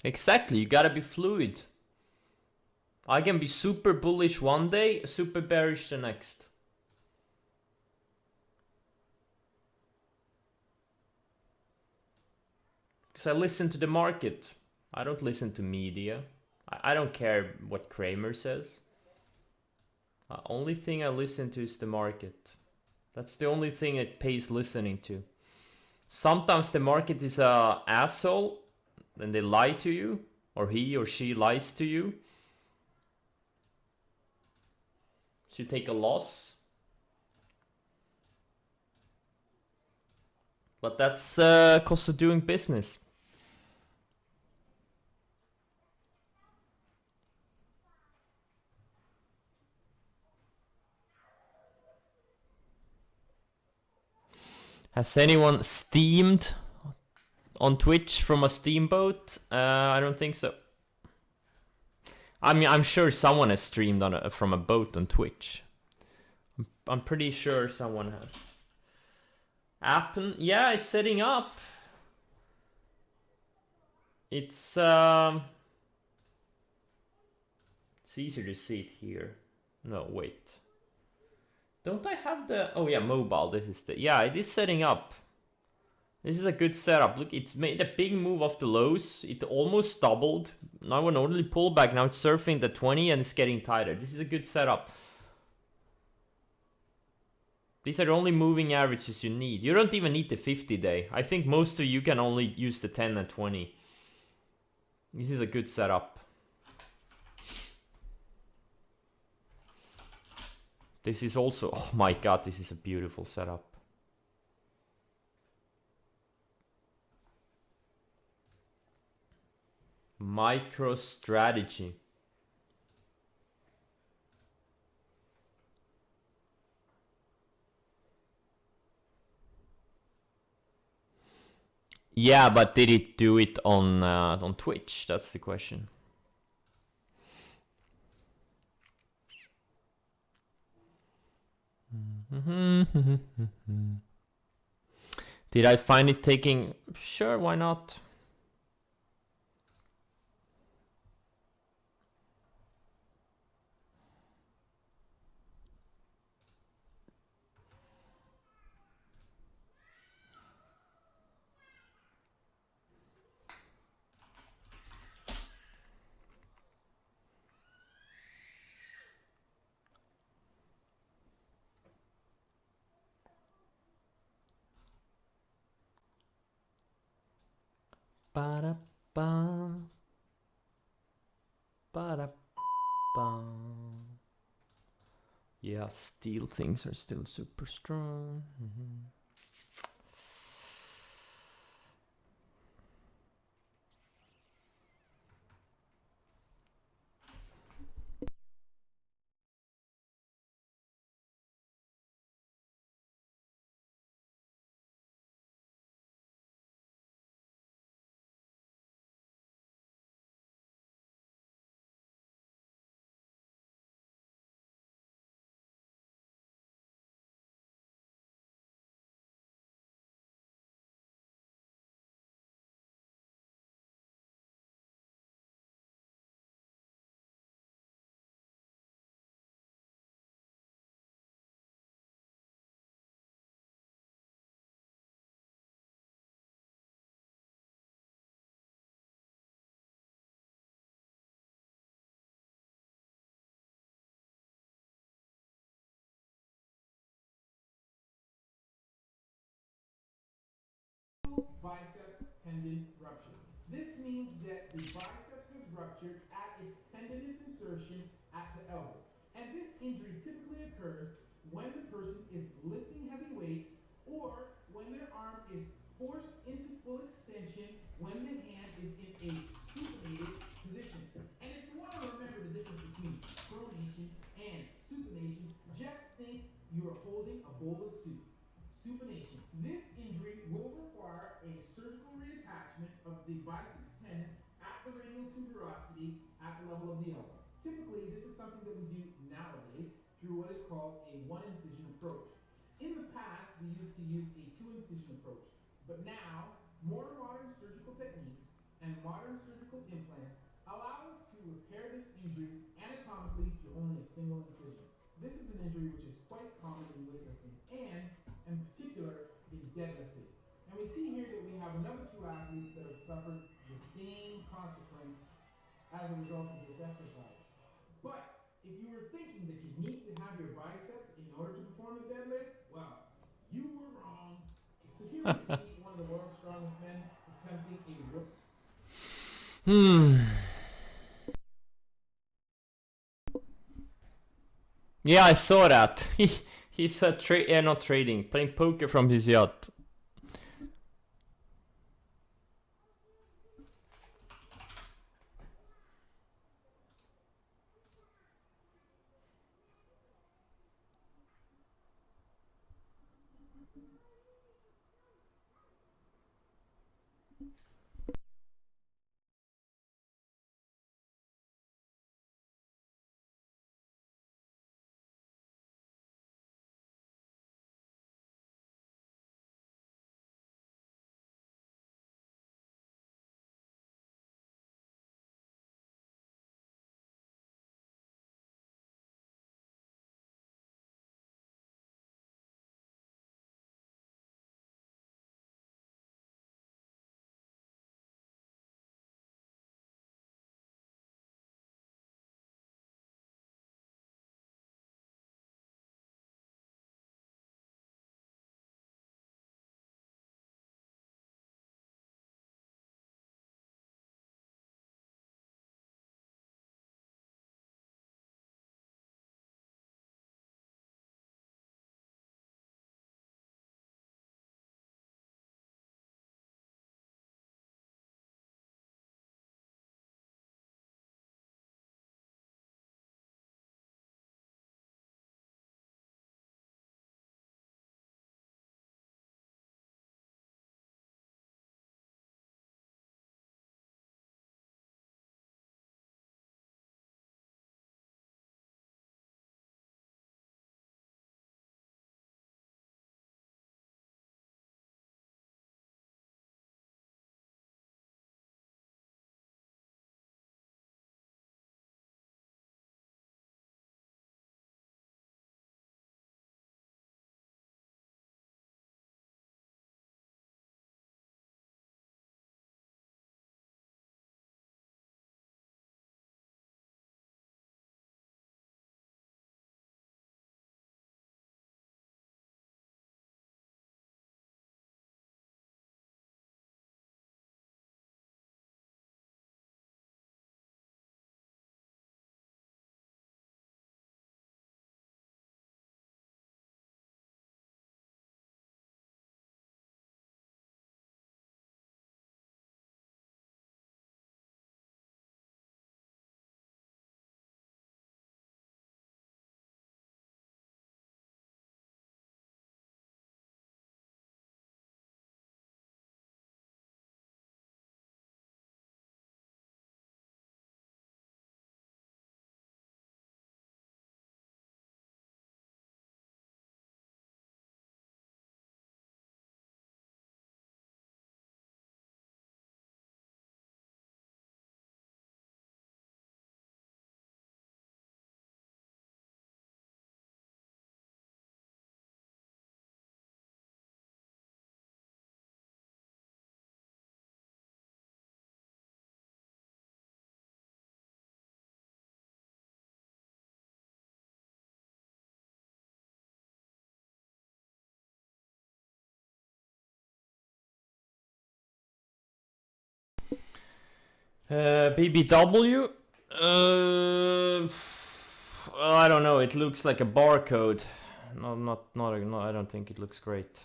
Exactly, you gotta be fluid. I can be super bullish one day, super bearish the next. Because I listen to the market. I don't listen to media. I don't care what Kramer says. The only thing I listen to is the market. That's the only thing it pays listening to. Sometimes the market is a asshole and they lie to you, or he or she lies to you. So you take a loss. But that's cost of doing business. Has anyone steamed on Twitch from a steamboat? I don't think so. I mean, I'm sure someone has streamed on from a boat on Twitch. I'm pretty sure someone has. Appen, yeah, it's setting up. It's easier to see it here. No, wait. Don't I have the... Oh yeah, mobile. This is the... Yeah, it is setting up. This is a good setup. Look, it's made a big move off the lows. It almost doubled. Now an orderly pullback. Now it's surfing the 20 and it's getting tighter. This is a good setup. These are the only moving averages you need. You don't even need the 50-day. I think most of you can only use the 10 and 20. This is a good setup. This is also... Oh my god, this is a beautiful setup. MicroStrategy. Yeah, but did it do it on Twitch? That's the question. Did I find it taking? Sure, why not? Ba-da-ba. Ba-da-ba. Yeah, steel things are still super strong. tendon rupture. This means that the biceps has ruptured at its tendinous insertion at the elbow. And this injury typically occurs when the person is lifting heavy weights or when their arm is forced into full extension when the hand is in a supinated position. And if you want to remember the difference between pronation and supination, just think you are holding a bowl of soup. Supination. This injury will require a surgical reattachment of the biceps tendon at the radial tuberosity at the level of the elbow. Typically, this is something that we do nowadays through what is called a one-incision approach. In the past, we used to use a two-incision approach, but now, more modern surgical techniques and modern surgical implants allow us to repair this injury anatomically through only a single incision. This is an injury which is quite common in weightlifting and, in particular, in deadlifting. And we see here that we have another two athletes that have suffered the same consequence as a result of this exercise. But if you were thinking that you need to have your biceps in order to perform a deadlift, well, you were wrong. So here we see one of the world's strongest men attempting a Yeah, I saw that. He's not trading, playing poker from his yacht. BBW? I don't know. It looks like a barcode. No, I don't think it looks great.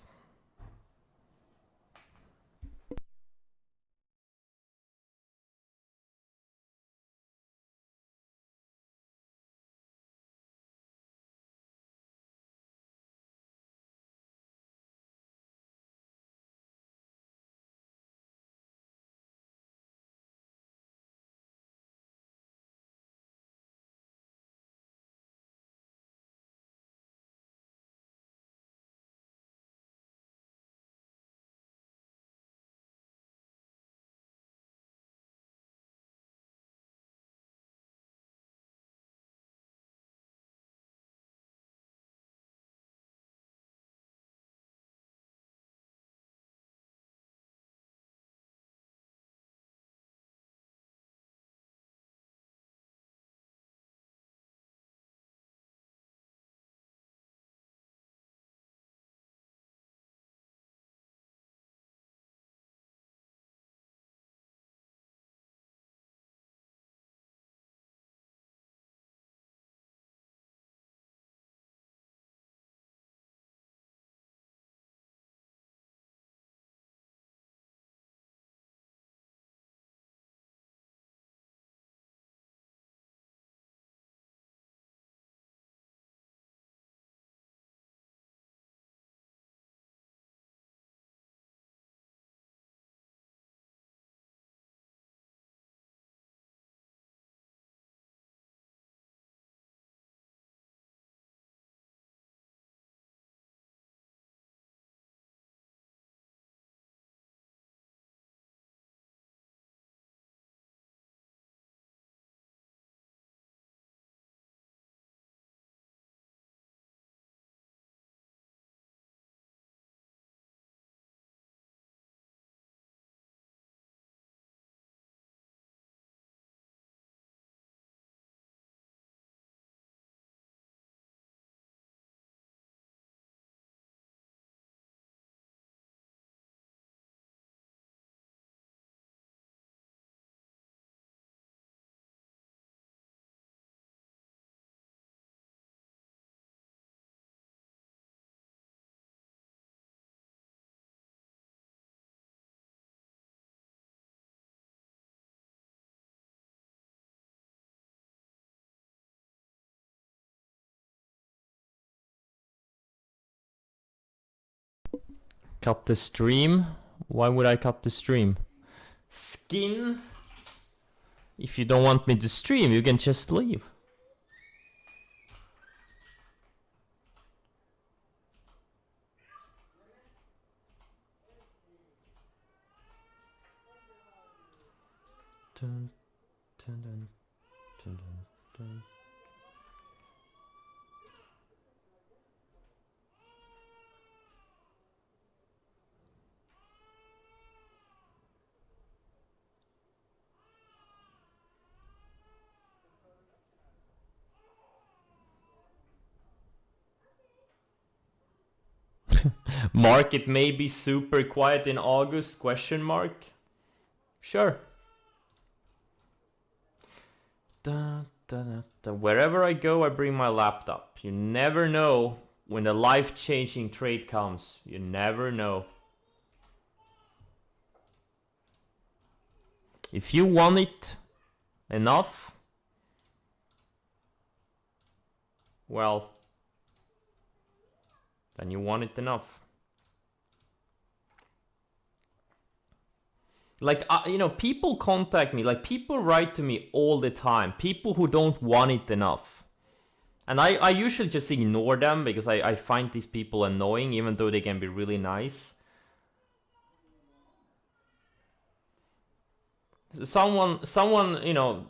Cut the stream? Why would I cut the stream? Skin? If you don't want me to stream, you can just leave. Dun, dun, dun, dun, dun, dun. Market may be super quiet in August, question mark? Sure. Da, da, da, da. Wherever I go, I bring my laptop. You never know when the life-changing trade comes. You never know. If you want it enough, well, then you want it enough. Like, you know, people contact me, like people write to me all the time, people who don't want it enough. And I usually just ignore them because I find these people annoying, even though they can be really nice. So someone, you know,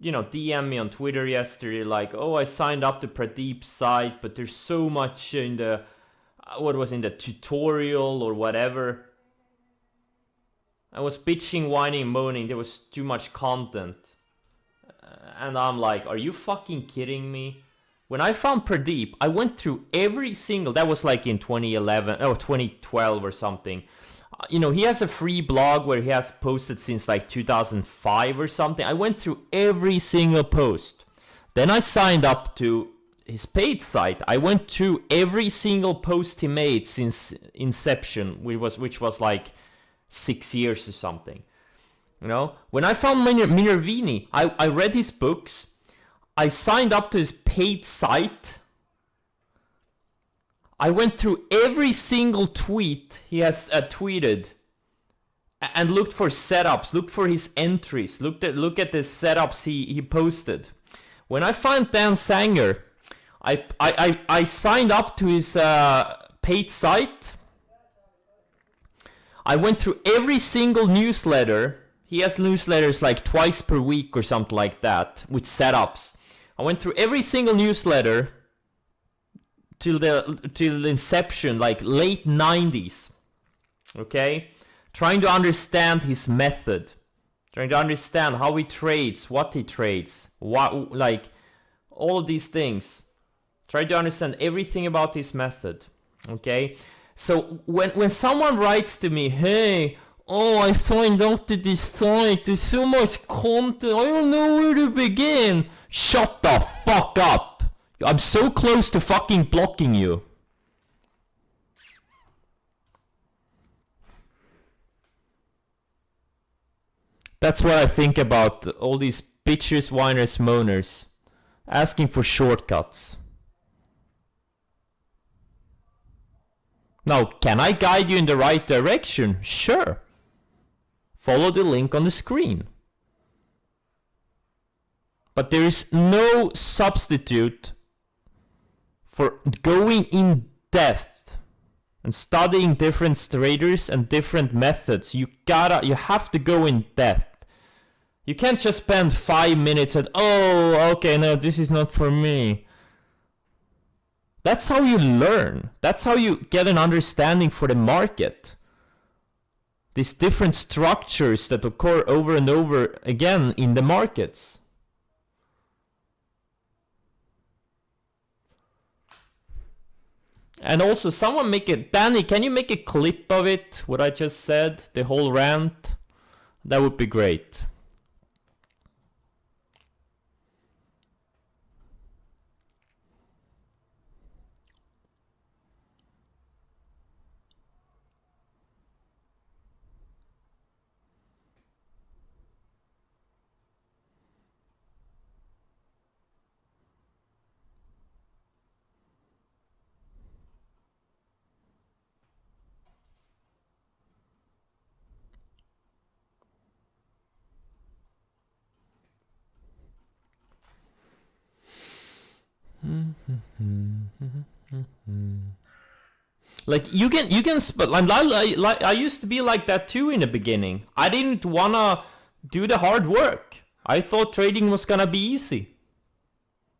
DM me on Twitter yesterday, like, oh, I signed up to Pradeep's site, but there's so much in the, what was in the tutorial or whatever. I was bitching, whining, moaning, there was too much content. And I'm like, are you fucking kidding me? When I found Pradeep, I went through every single, that was like in 2011, oh, 2012 or something. you know, he has a free blog where he has posted since like 2005 or something. I went through every single post. Then I signed up to his paid site. I went through every single post he made since inception, which was like 6 years or something. You know, when I found Minervini, I read his books. I signed up to his paid site. I went through every single tweet he has tweeted and looked for setups, looked for his entries, look at the setups he posted. When I find Dan Sanger, I signed up to his paid site. I went through every single newsletter. He has newsletters like twice per week or something like that with setups. I went through every single newsletter till inception, like late 90s. Okay? Trying to understand his method. Trying to understand how he trades, what he trades, what, like all of these things. Try to understand everything about his method. Okay? So when someone writes to me, hey, oh, I signed up to this site, there's so much content, I don't know where to begin. Shut the fuck up. I'm so close to fucking blocking you. That's what I think about all these bitches, whiners, moaners asking for shortcuts. Now, can I guide you in the right direction? Sure. Follow the link on the screen. But there is no substitute for going in depth and studying different traders and different methods. You have to go in depth. You can't just spend 5 minutes at, oh, okay, no, this is not for me. That's how you learn. That's how you get an understanding for the market. These different structures that occur over and over again in the markets. And also, someone make it. Danny, can you make a clip of it? What I just said, the whole rant? That would be great. Like you can like I used to be like that too in the beginning. I didn't wanna do the hard work. I thought trading was gonna be easy.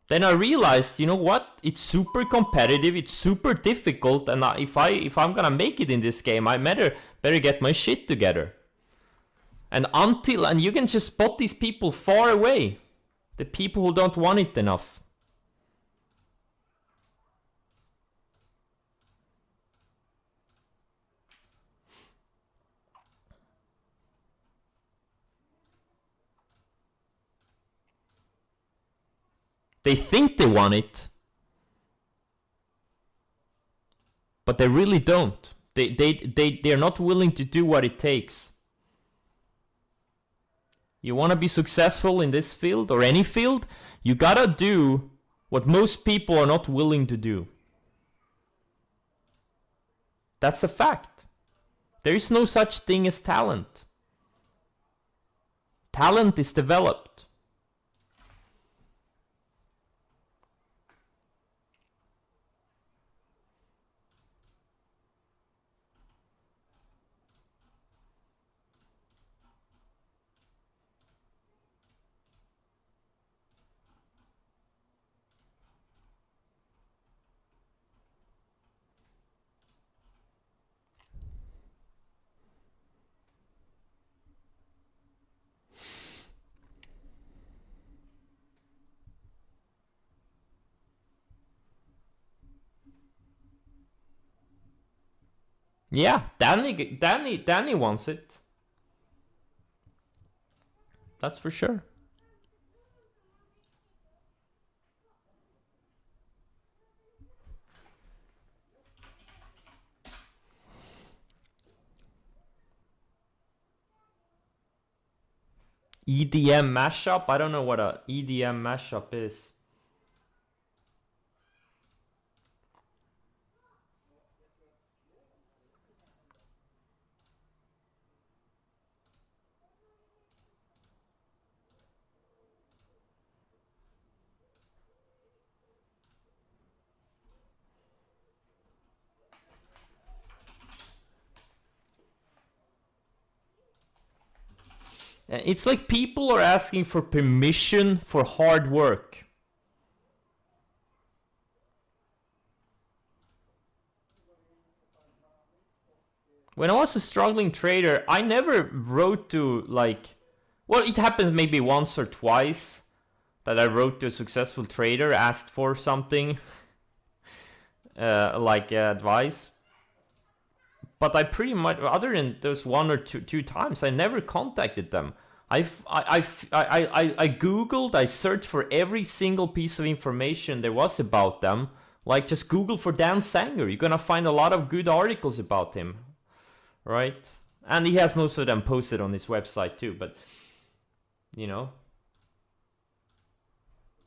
Then I realized, you know what? It's super competitive. It's super difficult, and if I'm gonna make it in this game, I better get my shit together. And you can just spot these people far away, the people who don't want it enough. They think they want it, but they really don't. They're not willing to do what it takes. You want to be successful in this field or any field, you gotta do what most people are not willing to do. That's a fact. There is no such thing as talent. Talent is developed. Yeah, Danny wants it. That's for sure. EDM mashup? I don't know what a EDM mashup is. It's like people are asking for permission for hard work. When I was a struggling trader, I never wrote to like... Well, it happens maybe once or twice that I wrote to a successful trader, asked for something, like advice. But I pretty much, other than those one or two times, I never contacted them. I googled, I searched for every single piece of information there was about them. Like just Google for Dan Sanger, you're gonna find a lot of good articles about him, right? And he has most of them posted on his website too, but you know,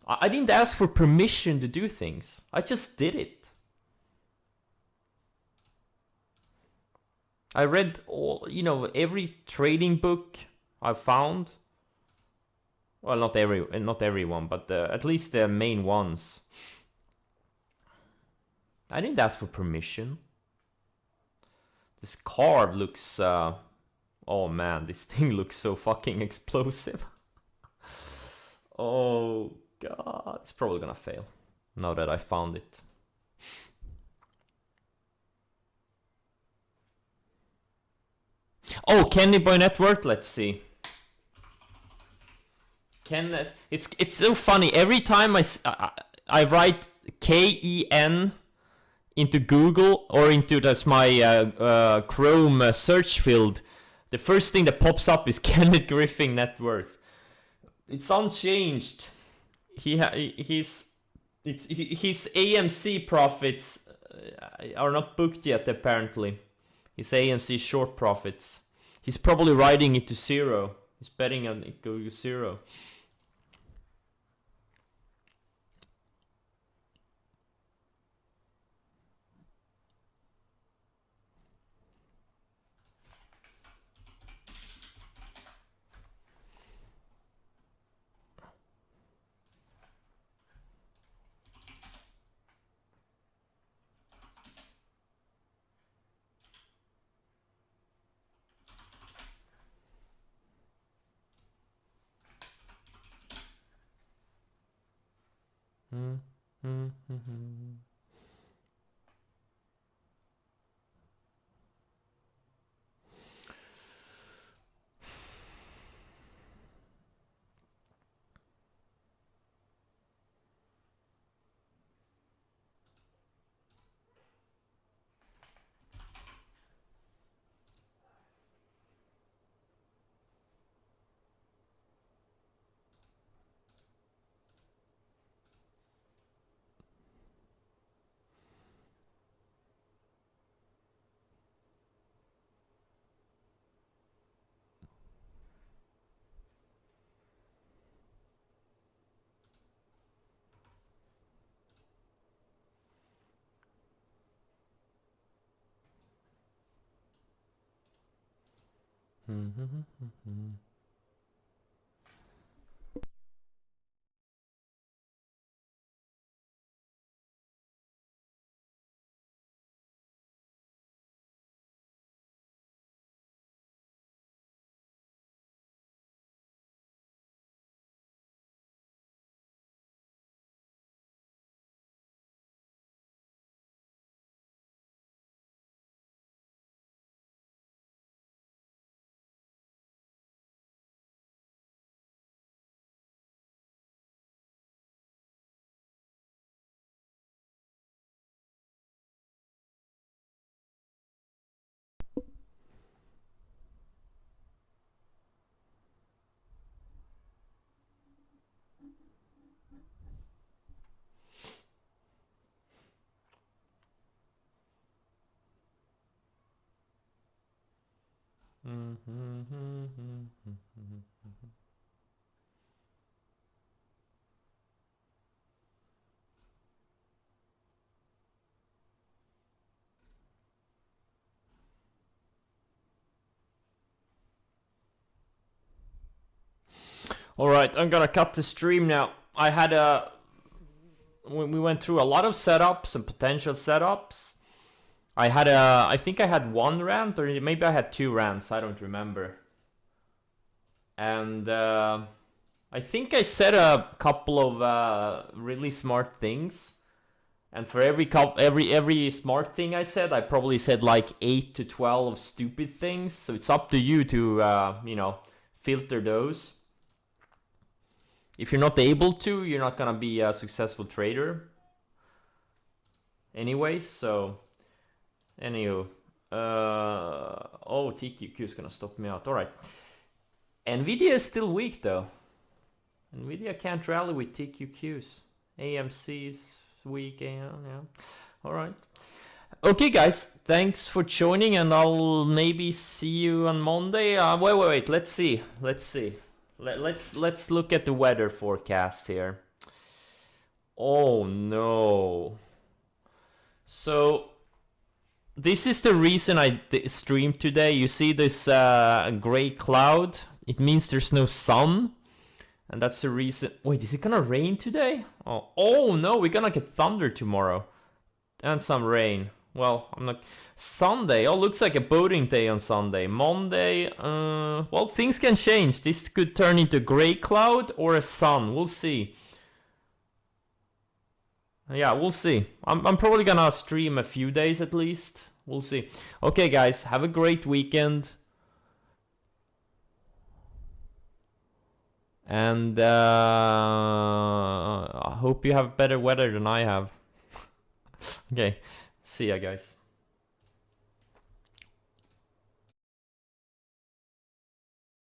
I didn't ask for permission to do things. I just did it. I read all, you know, every trading book I found. Well, not everyone, but at least the main ones. I didn't ask for permission. This carve looks... oh man, this thing looks so fucking explosive. Oh god, it's probably gonna fail now that I found it. Oh, Kenny Boy Network, let's see. It's so funny. Every time I write KEN into Google or into my Chrome search field, the first thing that pops up is Kenneth Griffin net worth. It's unchanged. His AMC profits are not booked yet, apparently. His AMC short profits. He's probably riding it to zero. He's betting on it going to zero. All right, I'm gonna cut the stream now. I had we went through a lot of setups and potential setups. I think I had one rant, or maybe I had two rants, I don't remember. And I think I said a couple of really smart things. And for every smart thing I said, I probably said like 8 to 12 stupid things. So it's up to you to, you know, filter those. If you're not able to, you're not gonna be a successful trader. Anyways, so... Anywho, oh, TQQ is gonna stop me out. All right, Nvidia is still weak though. Nvidia can't rally with TQQs. AMC is weak. Yeah. All right. Okay, guys. Thanks for joining, and I'll maybe see you on Monday. Wait. Let's see. Let's look at the weather forecast here. Oh no. So. This is the reason I streamed today. You see this gray cloud? It means there's no sun. And that's the reason... Wait, is it gonna rain today? Oh no, we're gonna get thunder tomorrow. And some rain. Well, I'm not... Sunday, looks like a boating day on Sunday. Monday, well, things can change. This could turn into gray cloud or a sun. We'll see. Yeah, we'll see. I'm probably gonna stream a few days at least. We'll see. Okay, guys, have a great weekend. And I hope you have better weather than I have. Okay, see ya, guys.